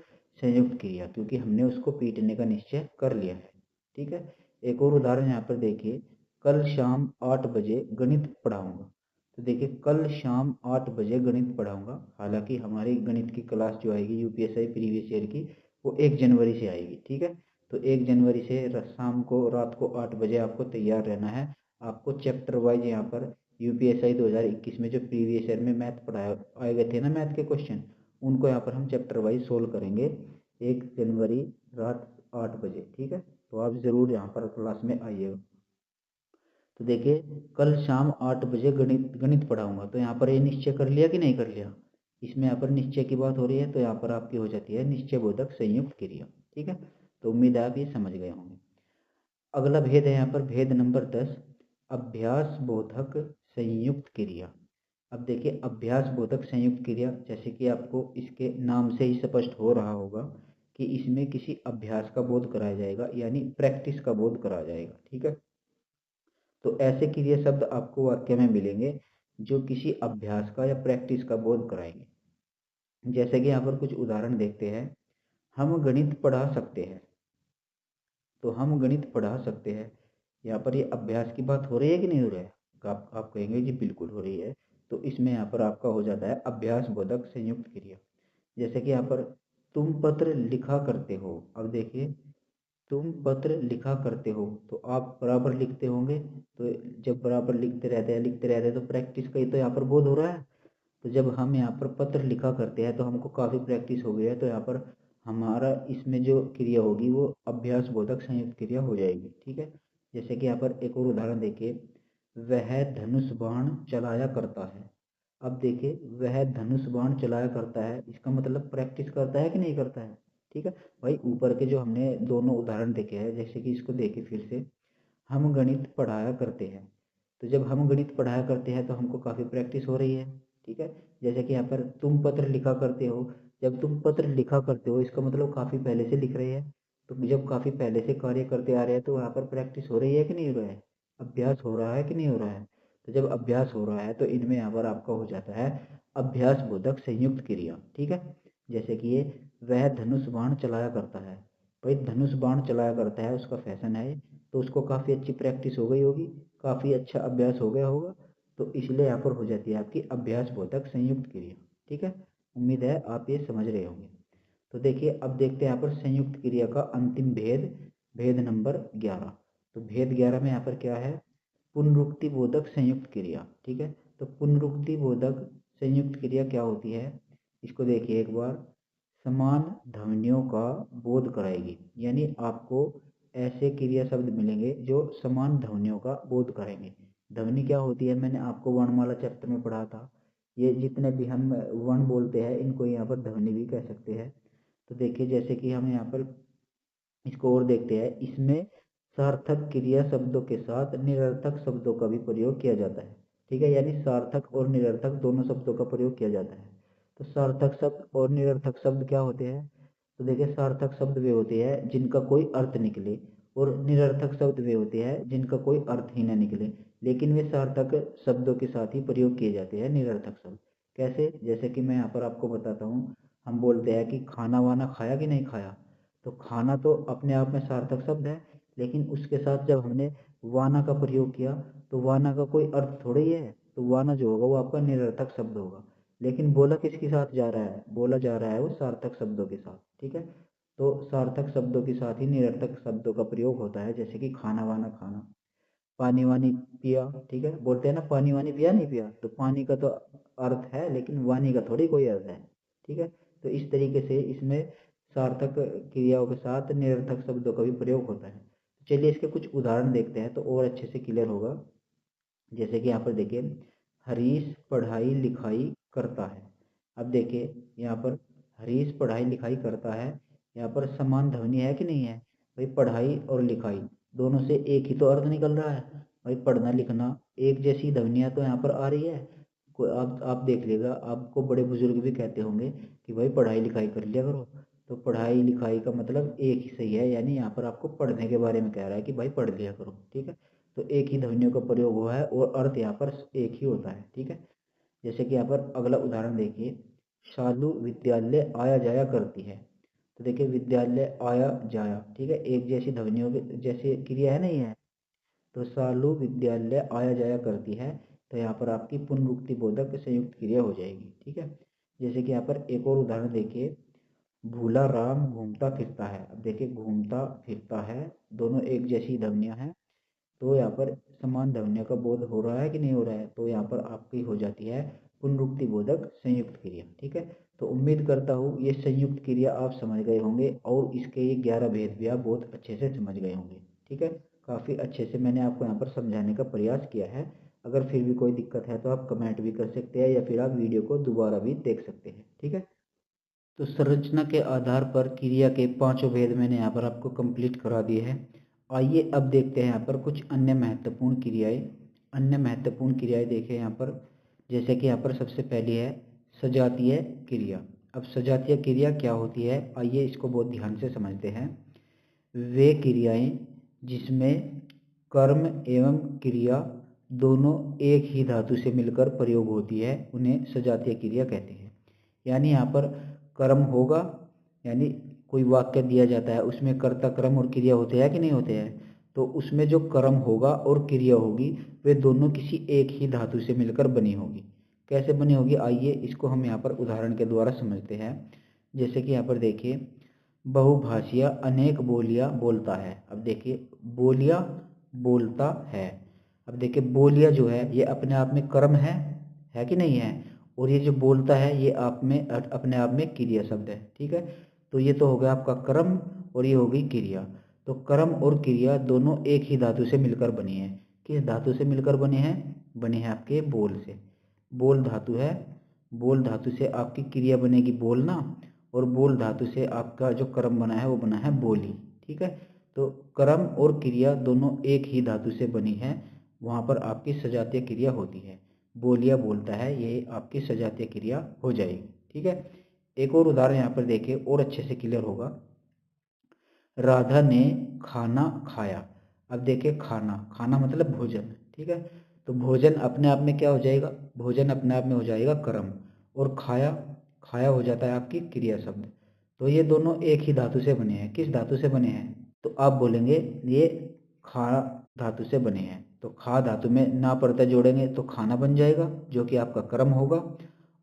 संयुक्त क्रिया, क्योंकि हमने उसको पीटने का निश्चय कर लिया है। ठीक है, एक और उदाहरण यहाँ पर देखिए, कल शाम 8 बजे गणित पढ़ाऊंगा। तो देखिए कल शाम 8 बजे गणित पढ़ाऊंगा, हालांकि हमारी गणित की क्लास जो आएगी यूपीएसआई प्रीवियस ईयर की, वो 1 जनवरी से आएगी। ठीक है, तो 1 जनवरी से शाम को, रात को 8 बजे आपको तैयार रहना है। आपको चैप्टर वाइज यहाँ पर यूपीएसआई 2021 में जो प्रीवियस ईयर में मैथ पढ़ाए आए गए थे ना, मैथ के क्वेश्चन, उनको यहाँ पर हम चैप्टर वाइज सोल्व करेंगे 1 जनवरी रात 8 बजे। ठीक है, तो आप ज़रूर यहाँ पर क्लास में आइएगा। तो देखिए कल शाम 8 बजे गणित गणित पढ़ाऊंगा, तो यहाँ पर ये निश्चय कर लिया कि नहीं कर लिया, इसमें यहाँ पर निश्चय की बात हो रही है, तो यहाँ पर आपकी हो जाती है निश्चय बोधक संयुक्त क्रिया। ठीक है, तो उम्मीद है आप ये समझ गए होंगे। अगला भेद है यहाँ पर भेद नंबर 10, अभ्यास बोधक संयुक्त क्रिया। अब देखिए अभ्यास बोधक संयुक्त क्रिया, जैसे कि आपको इसके नाम से ही स्पष्ट हो रहा होगा कि इसमें किसी अभ्यास का बोध कराया जाएगा, यानी प्रैक्टिस का बोध कराया जाएगा। ठीक है, तो ऐसे क्रिया शब्द आपको वाक्य में मिलेंगे जो किसी अभ्यास का या प्रैक्टिस का बोध कराएंगे। जैसे कि यहाँ पर कुछ उदाहरण देखते हैं, हम गणित पढ़ा सकते हैं। तो हम गणित पढ़ा सकते हैं, यहाँ पर ये अभ्यास की बात हो रही है कि नहीं हो रहा है, तो आप कहेंगे जी बिल्कुल हो रही है। तो इसमें यहाँ पर आपका हो जाता है अभ्यास बोधक संयुक्त क्रिया। जैसे कि यहाँ पर तुम पत्र लिखा करते हो। अब देखिए तुम पत्र लिखा करते हो, तो आप बराबर लिखते होंगे, तो जब बराबर लिखते रहते हैं तो प्रैक्टिस का ही तो यहाँ पर बोध हो रहा है। तो जब हम यहाँ पर पत्र लिखा करते हैं तो हमको काफ़ी प्रैक्टिस हो गई है, तो यहाँ पर हमारा इसमें जो क्रिया होगी वो अभ्यास बोधक संयुक्त क्रिया हो जाएगी। ठीक है, जैसे कि यहाँ पर एक और उदाहरण देखिए, वह धनुष बाण चलाया करता है। अब देखिए वह धनुष बाण चलाया करता है, इसका मतलब प्रैक्टिस करता है कि नहीं करता है। ठीक है भाई, ऊपर के जो हमने दोनों उदाहरण देखे हैं, जैसे कि इसको देखे फिर से, हम गणित पढ़ाया करते हैं, तो जब हम गणित पढ़ाया करते हैं तो हमको काफ़ी प्रैक्टिस हो रही है। ठीक है, जैसे कि यहाँ पर तुम पत्र लिखा करते हो, जब तुम पत्र लिखा करते हो इसका मतलब काफ़ी पहले से लिख रहे हैं, तो जब काफ़ी पहले से कार्य करते आ रहे हैं तो यहाँ पर प्रैक्टिस हो रही है कि नहीं हो रहा है, अभ्यास हो रहा है कि नहीं हो रहा है। तो जब अभ्यास हो रहा है तो इनमें यहाँ पर आपका हो जाता है अभ्यास बोधक संयुक्त क्रिया। ठीक है, जैसे कि ये वह धनुष बाण चलाया करता है, भाई धनुष बाण चलाया करता है उसका फैशन है, तो उसको काफ़ी अच्छी प्रैक्टिस हो गई होगी, काफ़ी अच्छा अभ्यास हो गया होगा, तो इसलिए यहाँ पर हो जाती है आपकी अभ्यास बोधक संयुक्त क्रिया। ठीक है, उम्मीद है आप ये समझ रहे होंगे। तो देखिए अब देखते हैं यहाँ पर संयुक्त क्रिया का अंतिम भेद, भेद नंबर 11। तो भेद 11 में यहाँ पर क्या है, पुनरुक्ति बोधक संयुक्त क्रिया। ठीक है, तो पुनरुक्ति बोधक संयुक्त क्रिया क्या होती है, इसको देखिए एक बार। समान ध्वनियों का बोध कराएगी, यानी आपको ऐसे क्रिया शब्द मिलेंगे जो समान ध्वनियों का बोध करेंगे। ध्वनि क्या होती है, मैंने आपको वर्णमाला चैप्टर में पढ़ा था। ये जितने भी हम वर्ण बोलते हैं इनको यहाँ पर ध्वनि भी कह सकते हैं। तो देखिए जैसे कि हम यहाँ पर इसको और देखते हैं, इसमें सार्थक क्रिया शब्दों के साथ निरर्थक शब्दों का भी प्रयोग किया जाता है। ठीक है, यानी सार्थक और निरर्थक दोनों शब्दों का प्रयोग किया जाता है। तो सार्थक शब्द और निरर्थक शब्द क्या होते हैं, तो देखिए सार्थक शब्द वे होते हैं जिनका कोई अर्थ निकले, और निरर्थक शब्द वे होते हैं जिनका कोई अर्थ ही न निकले, लेकिन वे सार्थक शब्दों के साथ ही प्रयोग किए जाते हैं निरर्थक शब्द। कैसे, जैसे कि मैं यहाँ पर आपको बताता हूँ। हम बोलते हैं कि खाना वाना खाया कि नहीं खाया, तो खाना तो अपने आप में सार्थक शब्द है, लेकिन उसके साथ जब हमने वाना का प्रयोग किया तो वाना का कोई अर्थ थोड़ा ही है, तो वाना जो होगा वो आपका निरर्थक शब्द होगा। लेकिन बोला किसके साथ जा रहा है, बोला जा रहा है वो सार्थक शब्दों के साथ। ठीक है, तो सार्थक शब्दों के साथ ही निरर्थक शब्दों का प्रयोग होता है, जैसे कि खाना वाना खाना, पानी वानी पिया। ठीक है, बोलते हैं ना पानी वानी पिया नहीं पिया, तो पानी का तो अर्थ है लेकिन वानी का थोड़ी कोई अर्थ है। ठीक है, तो इस तरीके से इसमें सार्थक क्रियाओं के साथ निरर्थक शब्दों का भी प्रयोग होता है। चलिए इसके कुछ उदाहरण देखते हैं तो और अच्छे से क्लियर होगा। जैसे कि यहाँ पर देखिए, हरीश पढ़ाई लिखाई करता है। अब देखिए यहाँ पर हरीश पढ़ाई लिखाई करता है, यहाँ पर समान ध्वनि है कि नहीं है भाई, पढ़ाई और लिखाई दोनों से एक ही तो अर्थ निकल रहा है भाई, पढ़ना लिखना एक जैसी ध्वनियाँ तो यहाँ पर आ रही है। आप देख लीजिएगा, आपको बड़े बुजुर्ग भी कहते होंगे कि भाई पढ़ाई लिखाई कर लिया करो, तो पढ़ाई लिखाई का मतलब एक ही सही है, यानी यहाँ पर आपको पढ़ने के बारे में कह रहा है कि भाई पढ़ लिया करो। ठीक है, तो एक ही ध्वनियों का प्रयोग हुआ है और अर्थ यहाँ पर एक ही होता है। ठीक है, जैसे कि यहाँ पर अगला उदाहरण देखिए, शालू विद्यालय आया जाया करती है। तो देखिए विद्यालय आया जाया, ठीक है, एक जैसी ध्वनियों के जैसे क्रिया है नहीं है, तो शालू विद्यालय आया जाया करती है, तो यहाँ पर आपकी पुनरुक्ति बोधक संयुक्त क्रिया हो जाएगी। ठीक है, जैसे कि यहाँ पर एक और उदाहरण देखिए, भूला राम घूमता फिरता है। अब देखिए घूमता फिरता है, दोनों एक जैसी ध्वनियाँ हैं, तो यहाँ पर समान ध्वनियों का बोध हो रहा है कि नहीं हो रहा है, तो यहाँ पर आपकी हो जाती है पुनरुक्ति बोधक संयुक्त क्रिया। ठीक है, तो उम्मीद करता हूँ ये संयुक्त क्रिया आप समझ गए होंगे और इसके ये 11 भेद भी आप बहुत अच्छे से समझ गए होंगे। ठीक है, काफ़ी अच्छे से मैंने आपको यहाँ पर समझाने का प्रयास किया है। अगर फिर भी कोई दिक्कत है तो आप कमेंट भी कर सकते हैं या फिर आप वीडियो को दोबारा भी देख सकते हैं। ठीक है, तो संरचना के आधार पर क्रिया के पांचों भेद मैंने यहाँ पर आपको कंप्लीट करा दिए हैं। आइए अब देखते हैं यहाँ पर कुछ अन्य महत्वपूर्ण क्रियाएं। अन्य महत्वपूर्ण क्रियाएं देखें यहाँ पर, जैसे कि यहाँ पर सबसे पहली है सजातीय क्रिया। अब सजातीय क्रिया क्या होती है, आइए इसको बहुत ध्यान से समझते हैं। वे क्रियाएं जिसमें कर्म एवं क्रिया दोनों एक ही धातु से मिलकर प्रयोग होती है उन्हें सजातीय क्रिया कहते हैं। यानी यहाँ पर कर्म होगा, यानी कोई वाक्य दिया जाता है उसमें कर्ता कर्म और क्रिया होते हैं कि नहीं होते हैं, तो उसमें जो कर्म होगा और क्रिया होगी वे दोनों किसी एक ही धातु से मिलकर बनी होगी। कैसे बनी होगी, आइए इसको हम यहाँ पर उदाहरण के द्वारा समझते हैं। जैसे कि यहाँ पर देखिए, बहुभाषिया अनेक बोलियां बोलता है। अब देखिए बोलियां बोलता है, अब देखिए बोलिया जो है ये अपने आप में कर्म है कि नहीं है, और ये जो बोलता है ये आप में अपने आप में क्रिया शब्द है। ठीक है, तो ये तो हो गया आपका कर्म और ये हो गई क्रिया। तो कर्म और क्रिया दोनों एक ही धातु से मिलकर बनी है। किस धातु से मिलकर बने हैं, बने हैं आपके बोल से। बोल धातु है, बोल धातु से आपकी क्रिया बनेगी बोलना, और बोल धातु से आपका जो कर्म बना है वो बना है बोली। ठीक है, तो कर्म और क्रिया दोनों एक ही धातु से बनी है, वहाँ पर आपकी सजातीय क्रिया होती है। बोलिया बोलता है, ये आपकी सजातीय क्रिया हो जाएगी। ठीक है, एक और उदाहरण यहाँ पर देखिए और अच्छे से क्लियर होगा। राधा ने खाना खाया। अब देखिए खाना, खाना मतलब भोजन। ठीक है, तो भोजन अपने आप में क्या हो जाएगा, भोजन अपने आप में हो जाएगा कर्म, और खाया, खाया हो जाता है आपकी क्रिया शब्द। तो ये दोनों एक ही धातु से बने हैं। किस धातु से बने हैं, तो आप बोलेंगे ये खा धातु से बने हैं, तो खा धातु में ना प्रत्यय जोड़ेंगे तो खाना बन जाएगा जो कि आपका कर्म होगा,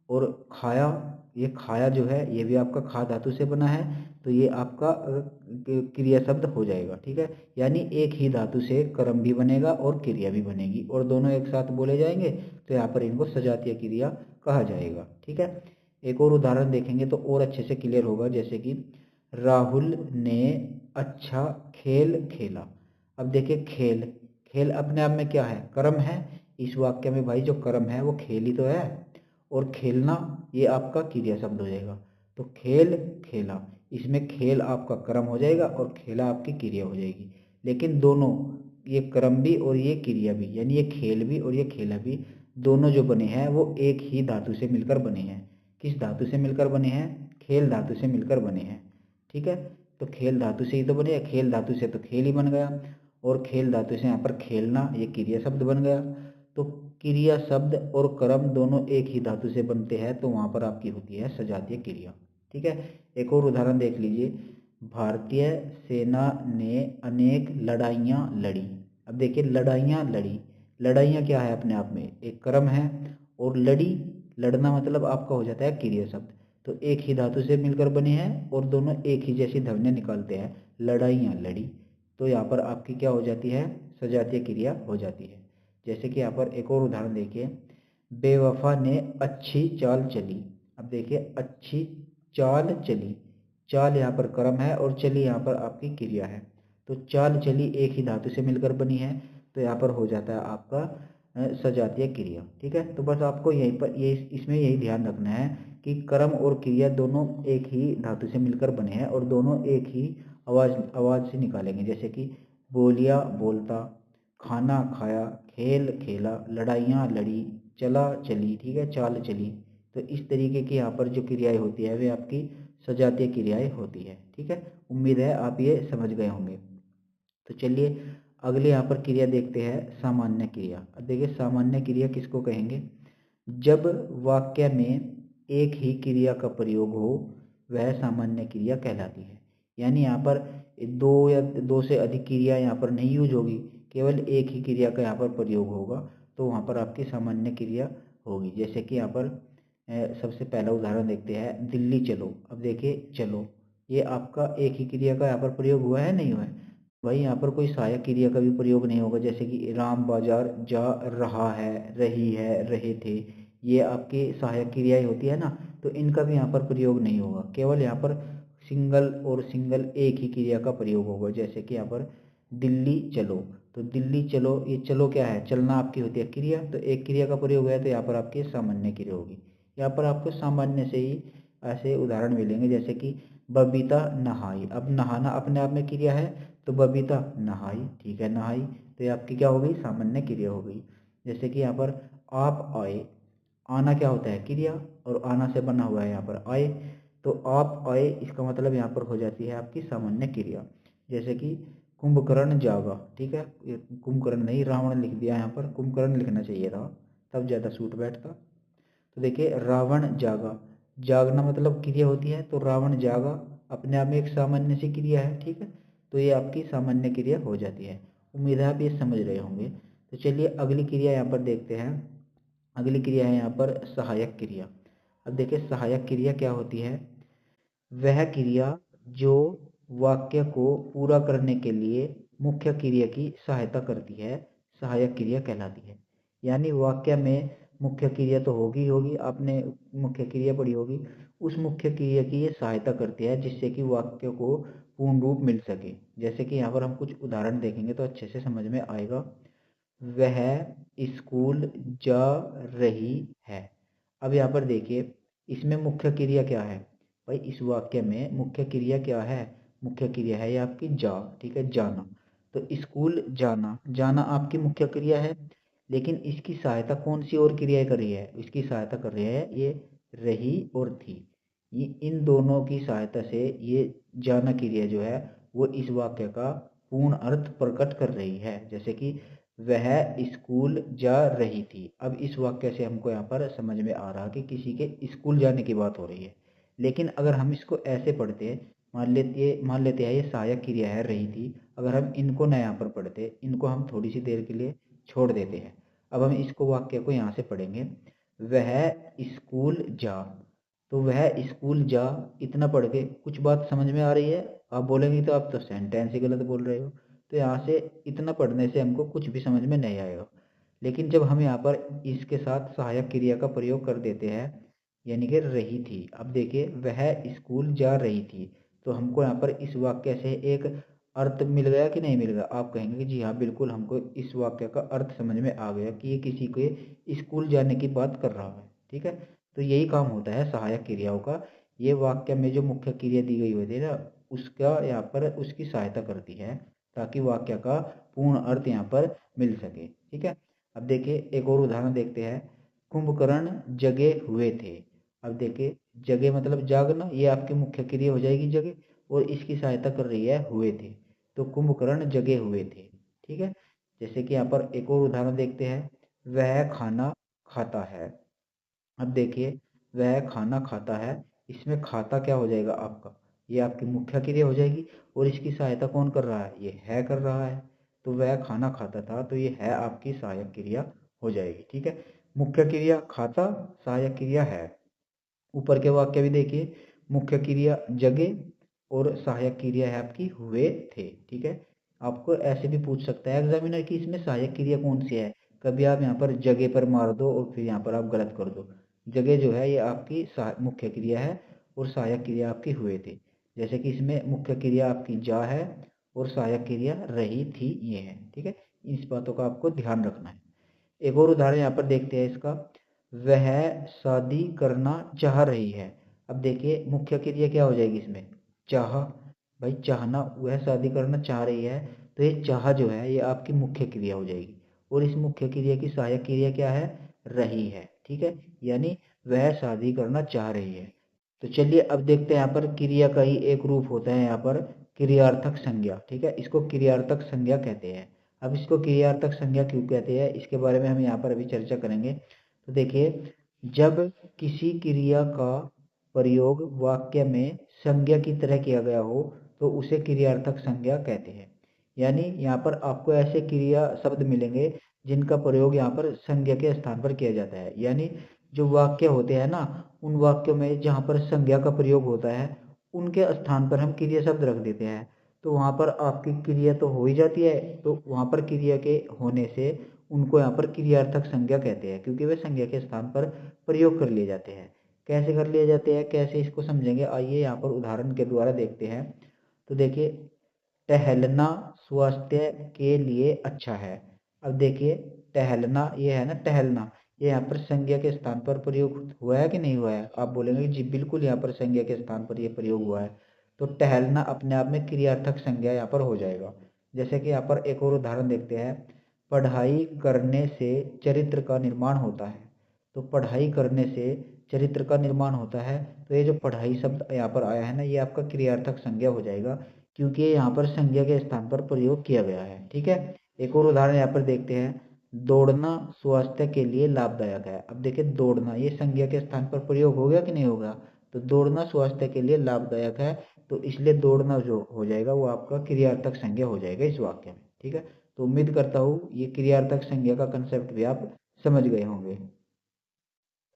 और खाया ये खाया जो है ये भी आपका खा धातु से बना है, तो ये आपका क्रिया शब्द हो जाएगा। ठीक है, यानी एक ही धातु से कर्म भी बनेगा और क्रिया भी बनेगी और दोनों एक साथ बोले जाएंगे, तो यहाँ पर इनको सजातीय क्रिया कहा जाएगा। ठीक है, एक और उदाहरण देखेंगे तो और अच्छे से क्लियर होगा, जैसे कि राहुल ने अच्छा खेल खेला। अब देखिए खेल, खेल अपने आप में क्या है, कर्म है। इस वाक्य में भाई जो कर्म है वो खेल ही तो है, और खेलना ये आपका क्रिया शब्द हो जाएगा। तो खेल खेला, इसमें खेल आपका कर्म हो जाएगा और खेला आपकी क्रिया हो जाएगी। लेकिन दोनों, ये कर्म भी और ये क्रिया भी, यानी ये खेल भी और ये खेला भी, दोनों जो बने हैं वो एक ही धातु से मिलकर बने हैं। किस धातु से मिलकर बने हैं, खेल धातु से मिलकर बने हैं। ठीक है, तो खेल धातु से ही तो बने, खेल धातु से तो खेल ही बन गया, और खेल धातु से यहाँ पर खेलना ये क्रिया शब्द बन गया। तो क्रिया शब्द और कर्म दोनों एक ही धातु से बनते हैं, तो वहाँ पर आपकी होती है सजातीय क्रिया। ठीक है, एक और उदाहरण देख लीजिए, भारतीय सेना ने अनेक लड़ाइयाँ लड़ी। अब देखिए लड़ाइयाँ लड़ी, लड़ाइयाँ क्या है, अपने आप में एक कर्म है, और लड़ी, लड़ना मतलब आपका हो जाता है क्रिया शब्द। तो एक ही धातु से मिलकर बने हैं और दोनों एक ही जैसी ध्वनियाँ निकालते हैं, लड़ाइयाँ लड़ी। तो यहाँ पर आपकी क्या हो जाती है, सजातीय क्रिया हो जाती है। जैसे कि यहाँ पर एक और उदाहरण देखिए, बेवफा ने अच्छी चाल चली। अब देखिए अच्छी चाल चली, चाल यहाँ पर कर्म है और चली यहाँ पर आपकी क्रिया है। तो चाल चली एक ही धातु से मिलकर बनी है, तो यहाँ पर हो जाता है आपका सजातीय क्रिया। ठीक है, तो बस आपको यहीं पर ये इसमें यही ध्यान रखना है कि कर्म और क्रिया दोनों एक ही धातु से मिलकर बने हैं और दोनों एक ही आवाज से निकालेंगे। जैसे कि बोलिया बोलता, खाना खाया, खेल खेला, लड़ाइयाँ लड़ी, चला चली। ठीक है, चाल चली। तो इस तरीके की यहाँ पर जो क्रियाएं होती है वे आपकी सजातीय क्रियाएं होती है। ठीक है, उम्मीद है आप ये समझ गए होंगे। तो चलिए अगले यहाँ पर क्रिया देखते हैं, सामान्य क्रिया। अब देखिए सामान्य क्रिया किसको कहेंगे, जब वाक्य में एक ही क्रिया का प्रयोग हो वह सामान्य क्रिया कहलाती है। यानी यहाँ पर दो या दो से अधिक क्रिया यहाँ पर नहीं यूज होगी, केवल एक ही क्रिया का यहाँ पर प्रयोग होगा, तो वहाँ पर आपकी सामान्य क्रिया होगी। जैसे कि यहाँ पर सबसे पहला उदाहरण देखते हैं, दिल्ली चलो। अब देखिए चलो, ये आपका एक ही क्रिया का यहाँ पर प्रयोग हुआ है, नहीं हुआ है भाई, यहाँ पर कोई सहायक क्रिया का भी प्रयोग नहीं होगा। जैसे कि राम बाजार जा रहा है, रही है, रहे थे, ये आपकी सहायक क्रियाएं होती है ना, तो इनका भी यहाँ पर प्रयोग नहीं होगा। केवल यहाँ पर सिंगल और सिंगल एक ही क्रिया का प्रयोग होगा। जैसे कि यहाँ पर दिल्ली चलो, तो दिल्ली चलो, ये चलो क्या है, चलना आपकी होती है क्रिया, तो एक क्रिया का प्रयोग है, तो यहाँ पर आपकी सामान्य क्रिया होगी। यहाँ पर आपको सामान्य से ही ऐसे उदाहरण मिलेंगे, जैसे कि बबीता नहाई। अब नहाना अपने आप में क्रिया है, तो बबीता नहाई। ठीक है, नहाई, तो ये आपकी क्या हो गई, सामान्य क्रिया हो गई। जैसे कि यहाँ पर आप आए, आना क्या होता है, क्रिया, और आना से बना हुआ है यहाँ पर आए, तो आप आए, इसका मतलब यहाँ पर हो जाती है आपकी सामान्य क्रिया। जैसे कि कुंभकर्ण जागा। ठीक है, ये कुंभकर्ण नहीं, रावण लिख दिया, यहाँ पर कुंभकर्ण लिखना चाहिए था, तब ज़्यादा सूट बैठता। तो देखिए रावण जागा, जागना मतलब क्रिया होती है, तो रावण जागा अपने आप में एक सामान्य सी क्रिया है। ठीक है, तो ये आपकी सामान्य क्रिया हो जाती है। उम्मीद है आप ये समझ रहे होंगे। तो चलिए अगली क्रिया यहाँ पर देखते हैं। अगली क्रिया है यहाँ पर सहायक क्रिया। अब देखिए सहायक क्रिया क्या होती है, वह क्रिया जो वाक्य को पूरा करने के लिए मुख्य क्रिया की सहायता करती है, सहायक क्रिया कहलाती है। यानी वाक्य में मुख्य क्रिया तो होगी होगी, आपने मुख्य क्रिया पढ़ी होगी, उस मुख्य क्रिया की ये सहायता करती है जिससे कि वाक्य को पूर्ण रूप मिल सके। जैसे कि यहाँ पर हम कुछ उदाहरण देखेंगे तो अच्छे से समझ में आएगा। वह स्कूल जा रही है। अब यहाँ पर देखिए इसमें मुख्य क्रिया क्या है भाई, इस वाक्य में मुख्य क्रिया क्या है, मुख्य क्रिया है ये आपकी जा। ठीक है, जाना, तो स्कूल जाना, जाना आपकी मुख्य क्रिया है, लेकिन इसकी सहायता कौन सी और क्रिया कर रही है, इसकी सहायता कर रही है ये रही और थी। ये इन दोनों की सहायता से ये जाना क्रिया जो है वो इस वाक्य का पूर्ण अर्थ प्रकट कर रही है। जैसे कि वह स्कूल जा रही थी। अब इस वाक्य से हमको यहाँ पर समझ में आ रहा कि किसी के स्कूल जाने की बात हो रही है। लेकिन अगर हम इसको ऐसे पढ़ते, मान लेते हैं ये सहायक क्रिया है रही थी, अगर हम इनको ना यहाँ पर पढ़ते, इनको हम थोड़ी सी देर के लिए छोड़ देते हैं। अब हम इसको वाक्य को यहाँ से पढ़ेंगे, वह स्कूल जा, तो वह स्कूल जा, इतना पढ़ के कुछ बात समझ में आ रही है? आप बोलेंगे तो आप तो सेंटेंस ही गलत बोल रहे हो। तो यहाँ से इतना पढ़ने से हमको कुछ भी समझ में नहीं आएगा। लेकिन जब हम यहाँ पर इसके साथ सहायक क्रिया का प्रयोग कर देते हैं, यानी कि रही थी। अब देखिए, वह स्कूल जा रही थी, तो हमको यहाँ पर इस वाक्य से एक अर्थ मिल गया कि नहीं मिल गया? आप कहेंगे कि जी हाँ, बिल्कुल हमको इस वाक्य का अर्थ समझ में आ गया कि ये किसी के स्कूल जाने की बात कर रहा है। ठीक है, तो यही काम होता है सहायक क्रियाओं का। ये वाक्य में जो मुख्य क्रिया दी गई होती है ना, उसका यहाँ पर उसकी सहायता करती है ताकि वाक्य का पूर्ण अर्थ यहाँ पर मिल सके। ठीक है, अब देखिए एक और उदाहरण देखते हैं। कुंभकर्ण जगे हुए थे। अब देखिए, जगे मतलब जागना, ये आपकी मुख्य क्रिया हो जाएगी जगे, और इसकी सहायता कर रही है हुए थे। तो कुंभकर्ण जगे हुए थे। ठीक है, जैसे कि यहाँ पर एक और उदाहरण देखते हैं। वह खाना खाता है। अब देखिए, वह खाना खाता है, इसमें खाता क्या हो जाएगा आपका? ये आपकी मुख्य क्रिया हो जाएगी, और इसकी सहायता कौन कर रहा है? ये है कर रहा है। तो वह खाना खाता था, तो ये है आपकी सहायक क्रिया हो जाएगी। ठीक है, मुख्य क्रिया खाता, सहायक क्रिया है। ऊपर के वाक्य भी देखिए, मुख्य क्रिया जगे और सहायक क्रिया है आपकी हुए थे। ठीक है, आपको ऐसे भी पूछ सकता है एग्जामिनर कि इसमें सहायक क्रिया कौन सी है। कभी आप यहाँ पर जगह पर मार दो और फिर यहाँ पर आप गलत कर दो। जगह जो है ये आपकी मुख्य क्रिया है, और सहायक क्रिया आपकी हुए थे। जैसे कि इसमें मुख्य क्रिया आपकी जा है और सहायक क्रिया रही थी, ये है। ठीक है, इस बातों का आपको ध्यान रखना है। एक और उदाहरण यहाँ पर देखते हैं इसका। वह शादी करना चाह रही है। अब देखिए, मुख्य क्रिया क्या हो जाएगी इसमें? चाह। भाई चाहना, वह शादी करना चाह रही है, तो ये चाह जो है ये आपकी मुख्य क्रिया हो जाएगी, और इस मुख्य क्रिया की सहायक क्रिया क्या है? रही है। ठीक है, यानी वह शादी करना चाह रही है। तो चलिए अब देखते हैं यहाँ पर क्रिया का ही एक रूप होता है यहाँ पर क्रियार्थक संज्ञा। ठीक है, इसको क्रियार्थक संज्ञा कहते हैं। अब इसको क्रियार्थक संज्ञा क्यों कहते हैं, इसके बारे में हम यहाँ पर अभी चर्चा करेंगे। तो देखिए, जब किसी क्रिया का प्रयोग वाक्य में संज्ञा की तरह किया गया हो तो उसे क्रियार्थक संज्ञा कहते हैं। यानी यहाँ पर आपको ऐसे क्रिया शब्द मिलेंगे जिनका प्रयोग यहाँ पर संज्ञा के स्थान पर किया जाता है। यानी जो वाक्य होते हैं ना, उन वाक्यों में जहाँ पर संज्ञा का प्रयोग होता है, उनके स्थान पर हम क्रिया शब्द रख देते हैं। तो वहाँ पर आपकी क्रिया तो हो ही जाती है, तो वहाँ पर क्रिया के होने से उनको यहाँ पर क्रियार्थक संज्ञा कहते हैं, क्योंकि वे संज्ञा के स्थान पर प्रयोग कर लिए जाते हैं। कैसे कर लिए जाते हैं, कैसे इसको समझेंगे, आइए यहाँ पर उदाहरण के द्वारा देखते हैं। तो देखिए, टहलना स्वास्थ्य के लिए अच्छा है। अब देखिए, टहलना ये है ना, टहलना ये यहाँ पर संज्ञा के स्थान पर प्रयोग हुआ है कि नहीं हुआ है? आप बोलेंगे जी बिल्कुल, यहाँ पर संज्ञा के स्थान पर ये प्रयोग हुआ है। तो टहलना अपने आप में क्रियार्थक संज्ञा यहाँ पर हो जाएगा। जैसे कि यहाँ पर एक और उदाहरण देखते हैं। पढ़ाई करने से चरित्र का निर्माण होता है। तो पढ़ाई करने से चरित्र का निर्माण होता है, तो ये जो पढ़ाई शब्द यहाँ पर आया है ना, ये आपका क्रियार्थक संज्ञा हो जाएगा, क्योंकि यहाँ पर संज्ञा के स्थान पर प्रयोग किया गया है। ठीक है, एक और उदाहरण यहाँ पर देखते हैं। दौड़ना स्वास्थ्य के लिए लाभदायक है। अब देखिए, दौड़ना ये संज्ञा के स्थान पर प्रयोग हो गया कि नहीं होगा? तो दौड़ना स्वास्थ्य के लिए लाभदायक है, तो इसलिए दौड़ना जो हो जाएगा वो आपका क्रियार्थक संज्ञा हो जाएगा इस वाक्य में। ठीक है, तो उम्मीद करता हूँ ये क्रियार्थक संज्ञा का कंसेप्ट भी आप समझ गए होंगे।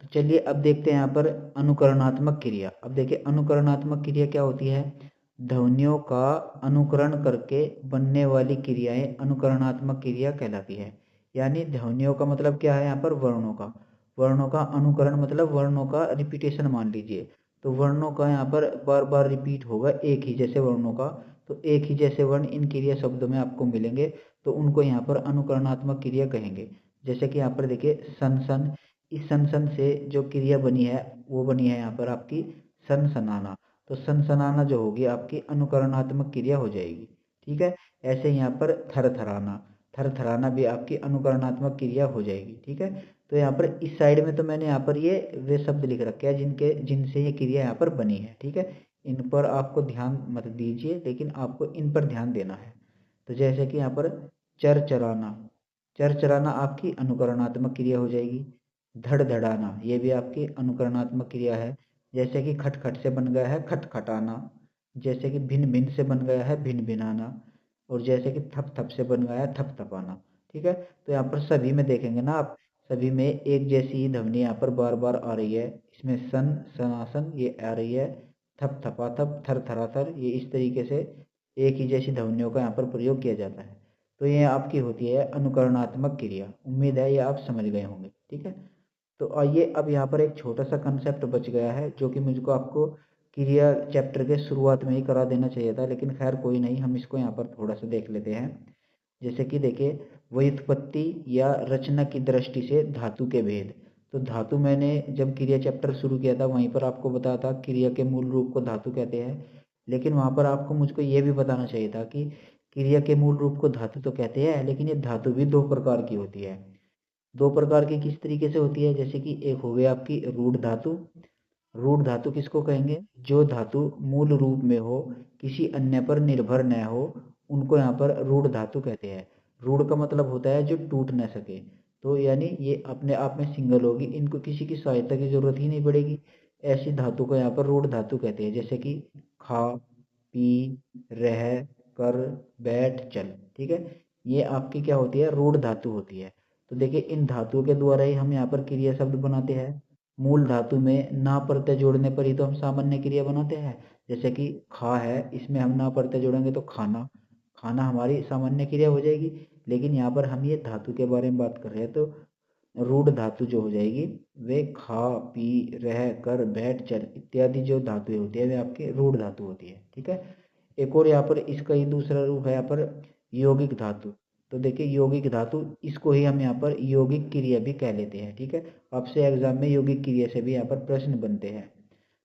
तो चलिए अब देखते हैं यहाँ पर अनुकरणात्मक क्रिया। अब देखिए, अनुकरणात्मक क्रिया क्या होती है? ध्वनियों का अनुकरण करके बनने वाली क्रियाएं अनुकरणात्मक क्रिया कहलाती है। यानी ध्वनियों का मतलब क्या है यहाँ पर? वर्णों का। वर्णों का अनुकरण मतलब वर्णों का रिपीटेशन मान लीजिए। तो वर्णों का यहाँ पर बार बार रिपीट होगा एक ही जैसे वर्णों का। तो एक ही जैसे वर्ण इन क्रिया शब्दों में आपको मिलेंगे, तो उनको यहाँ पर अनुकरणात्मक क्रिया कहेंगे। जैसे कि यहाँ पर देखिए, सन सन, इस सन से जो क्रिया बनी है वो बनी है यहाँ पर आपकी सनसनाना। तो सनसनाना जो होगी आपकी अनुकरणात्मक क्रिया हो जाएगी। ठीक है, ऐसे यहाँ पर थरथराना, थरथराना भी आपकी अनुकरणात्मक क्रिया हो जाएगी। ठीक है, तो यहाँ पर इस साइड में तो मैंने यहाँ पर ये वे शब्द लिख रखे हैं जिनसे ये क्रिया यहाँ पर बनी है। ठीक है, इन पर आपको ध्यान मत दीजिए, लेकिन आपको इन पर ध्यान देना है। तो जैसे कि यहाँ पर चरचराना, चरचराना आपकी अनुकरणात्मक क्रिया हो जाएगी। धड़धड़ाना ये भी आपकी अनुकरणात्मक क्रिया है। जैसे कि खटखट से बन गया है खटखटाना। जैसे कि भिन्न भिन्न से बन गया है भिन्न भिनाना। और जैसे कि थप थप से बन गया है थप थपाना। ठीक है, तो यहाँ पर सभी में देखेंगे ना आप, सभी में एक जैसी ही ध्वनि यहाँ पर बार बार आ रही है। इसमें सन, सनासन ये आ रही है, थप थपाथप, थर थराथर, ये इस तरीके से एक ही जैसी ध्वनियों का यहाँ पर प्रयोग किया जाता है। तो ये आपकी होती है अनुकरणात्मक क्रिया। उम्मीद है ये आप समझ गए होंगे। ठीक है, तो आइए अब यहाँ पर एक छोटा सा कंसेप्ट बच गया है जो कि मुझको आपको क्रिया चैप्टर के शुरुआत में ही करा देना चाहिए था, लेकिन खैर कोई नहीं, हम इसको यहाँ पर थोड़ा सा देख लेते हैं। जैसे कि देखिए, व्युत्पत्ति या रचना की दृष्टि से धातु के भेद। तो धातु मैंने जब क्रिया चैप्टर शुरू किया था वहीं पर आपको बताया था क्रिया के मूल रूप को धातु कहते हैं, लेकिन वहां पर आपको मुझको ये भी बताना चाहिए था कि क्रिया के मूल रूप को धातु तो कहते हैं, लेकिन ये धातु भी दो प्रकार की होती है। दो प्रकार की किस तरीके से होती है? जैसे कि एक हो गया आपकी रूढ़ धातु। रूढ़ धातु किसको कहेंगे? जो धातु मूल रूप में हो, किसी अन्य पर निर्भर न हो, उनको यहाँ पर रूढ़ धातु कहते हैं। रूढ़ का मतलब होता है जो टूट न सके, तो यानी ये अपने आप में सिंगल होगी, इनको किसी की सहायता की जरूरत ही नहीं पड़ेगी। ऐसी धातु को यहाँ पर रूढ़ धातु कहते हैं। जैसे कि खा, पी, रह, कर, बैठ, चल। ठीक है, ये आपकी क्या होती है? रूढ़ धातु होती है। तो देखिए, इन धातुओं के द्वारा ही हम यहाँ पर क्रिया शब्द बनाते हैं। मूल धातु में ना प्रत्यय जोड़ने पर ही तो हम सामान्य क्रिया बनाते हैं। जैसे कि खा है, इसमें हम ना प्रत्यय जोड़ेंगे तो खाना, खाना हमारी सामान्य क्रिया हो जाएगी। लेकिन यहाँ पर हम ये धातु के बारे में बात कर रहे हैं, तो रूढ़ धातु जो हो जाएगी वे खा, पी, रह, कर, बैठ, चल इत्यादि जो धातुएं होती है वे आपकी रूढ़ धातु होती है। ठीक है, एक और यहाँ पर इसका ही दूसरा रूप है यहाँ पर यौगिक धातु। तो देखिए, यौगिक धातु, इसको ही हम यहाँ पर यौगिक क्रिया भी कह लेते हैं। ठीक है, आपसे एग्जाम में यौगिक क्रिया से भी यहाँ पर प्रश्न बनते हैं।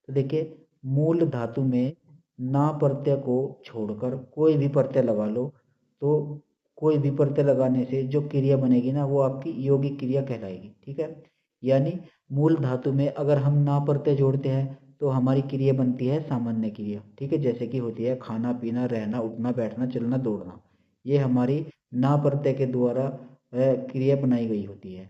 तो देखिए, मूल धातु में ना प्रत्यय को छोड़कर कोई भी प्रत्यय लगा लो, तो कोई भी प्रत्यय लगाने से जो क्रिया बनेगी ना वो आपकी यौगिक क्रिया कहलाएगी। ठीक है, यानी मूल धातु में अगर हम ना प्रत्यय जोड़ते हैं तो हमारी क्रिया बनती है सामान्य क्रिया। ठीक है, जैसे कि होती है खाना, पीना, रहना, उठना, बैठना, चलना, दौड़ना, ये हमारी ना प्रत्यय के द्वारा क्रिया बनाई गई होती है।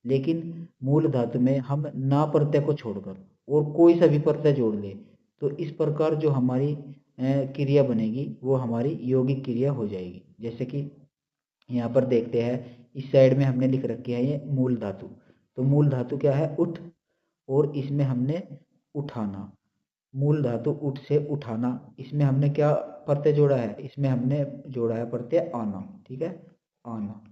लेकिन मूल धातु में हम ना प्रत्यय को छोड़कर और कोई सा भी प्रत्यय जोड़ ले, तो इस प्रकार जो हमारी क्रिया बनेगी वो हमारी यौगिक क्रिया हो जाएगी। जैसे कि यहाँ पर देखते हैं, इस साइड में हमने लिख रखी है ये मूल धातु। तो मूल धातु क्या है? उठ, और इसमें हमने उठाना। मूल धातु उठ से उठाना, इसमें हमने क्या प्रत्यय जोड़ा है? इसमें हमने जोड़ा है प्रत्यय आना। ठीक है, आना।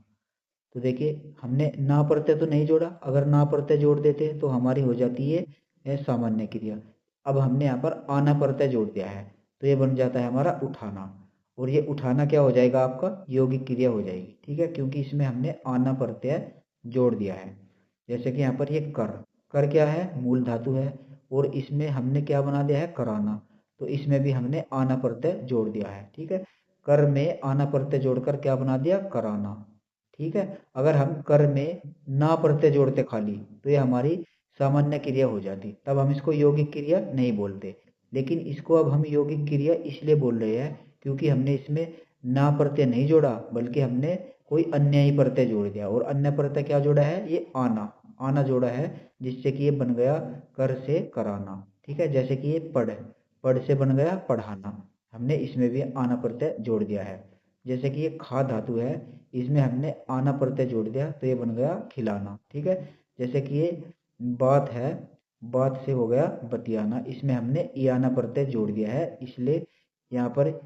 तो देखिए, हमने ना प्रत्यय तो नहीं जोड़ा, अगर ना प्रत्यय जोड़ देते तो हमारी हो जाती है सामान्य क्रिया। अब हमने यहाँ पर आना प्रत्यय जोड़ दिया है, तो ये बन जाता है हमारा उठाना, और ये उठाना क्या हो जाएगा? आपका यौगिक क्रिया हो जाएगी। ठीक है, क्योंकि इसमें हमने आना प्रत्यय जोड़ दिया है। जैसे कि यहाँ पर ये कर, कर क्या है? मूल धातु है, और इसमें हमने क्या बना दिया है? कराना, तो इसमें भी हमने आना प्रत्यय जोड़ दिया है। ठीक है, कर में आना प्रत्यय जोड़कर क्या बना दिया? कराना। ठीक है, अगर हम कर में ना प्रत्यय जोड़ते खाली, तो ये हमारी सामान्य क्रिया हो जाती, तब हम इसको यौगिक क्रिया नहीं बोलते। लेकिन इसको अब हम यौगिक क्रिया इसलिए बोल रहे हैं क्योंकि हमने इसमें ना प्रत्यय नहीं जोड़ा, बल्कि हमने कोई अन्य ही प्रत्यय जोड़ दिया। और अन्य प्रत्यय क्या जोड़ा है? ये आना, आना जोड़ा है, जिससे कि ये बन गया कर से कराना। ठीक है, जैसे कि ये पढ़, पढ़ से बन गया पढ़ाना, हमने इसमें भी आना प्रत्यय जोड़ दिया है। जैसे कि ये खा धातु है, इसमें हमने आना प्रत्यय जोड़ दिया, तो ये बन गया खिलाना। ठीक है, जैसे कि ये बात है, बात से हो गया बतियाना, इसमें हमने इयाना प्रत्यय जोड़ दिया है, इसलिए यहाँ पर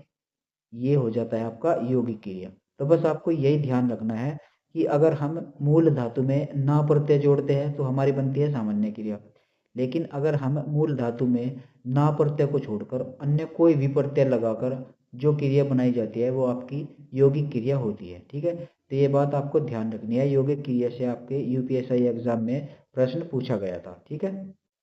ये हो जाता है आपका यौगिक क्रिया। तो बस आपको यही ध्यान रखना है कि अगर हम मूल धातु में ना प्रत्यय जोड़ते हैं तो हमारी बनती है सामान्य क्रिया। लेकिन अगर हम मूल धातु में ना प्रत्यय को छोड़कर अन्य कोई भी प्रत्यय लगाकर जो क्रिया बनाई जाती है वो आपकी यौगिक क्रिया होती है। ठीक है, तो ये बात आपको ध्यान रखनी है, यौगिक क्रिया से आपके यूपीएससी एग्जाम में प्रश्न पूछा गया था। ठीक है,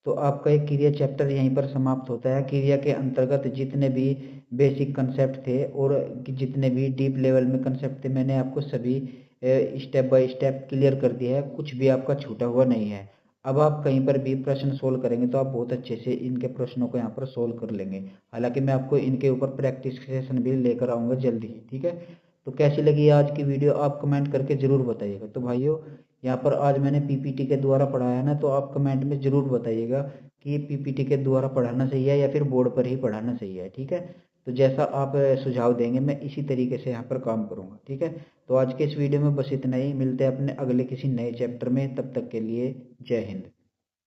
तो आपका एक क्रिया चैप्टर यहीं पर समाप्त होता है। क्रिया के अंतर्गत जितने भी बेसिक कंसेप्ट थे और जितने भी डीप लेवल में कंसेप्ट थे, मैंने आपको सभी स्टेप बाय स्टेप क्लियर कर दिया है, कुछ भी आपका छूटा हुआ नहीं है। अब आप कहीं पर भी प्रश्न सोल्व करेंगे तो आप बहुत अच्छे से इनके प्रश्नों को यहाँ पर सोल्व कर लेंगे। हालांकि मैं आपको इनके ऊपर प्रैक्टिस सेशन भी लेकर आऊँगा जल्दी ही। ठीक है, तो कैसी लगी आज की वीडियो आप कमेंट करके ज़रूर बताइएगा। तो भाइयों, यहाँ पर आज मैंने पीपीटी के द्वारा पढ़ाया ना, तो आप कमेंट में ज़रूर बताइएगा कि पीपीटी के द्वारा पढ़ाना सही है या फिर बोर्ड पर ही पढ़ाना सही है। ठीक है, तो जैसा आप सुझाव देंगे मैं इसी तरीके से यहाँ पर काम करूँगा। ठीक है, तो आज के इस वीडियो में बस इतना ही। मिलते हैं अपने अगले किसी नए चैप्टर में, तब तक के लिए जय हिंद।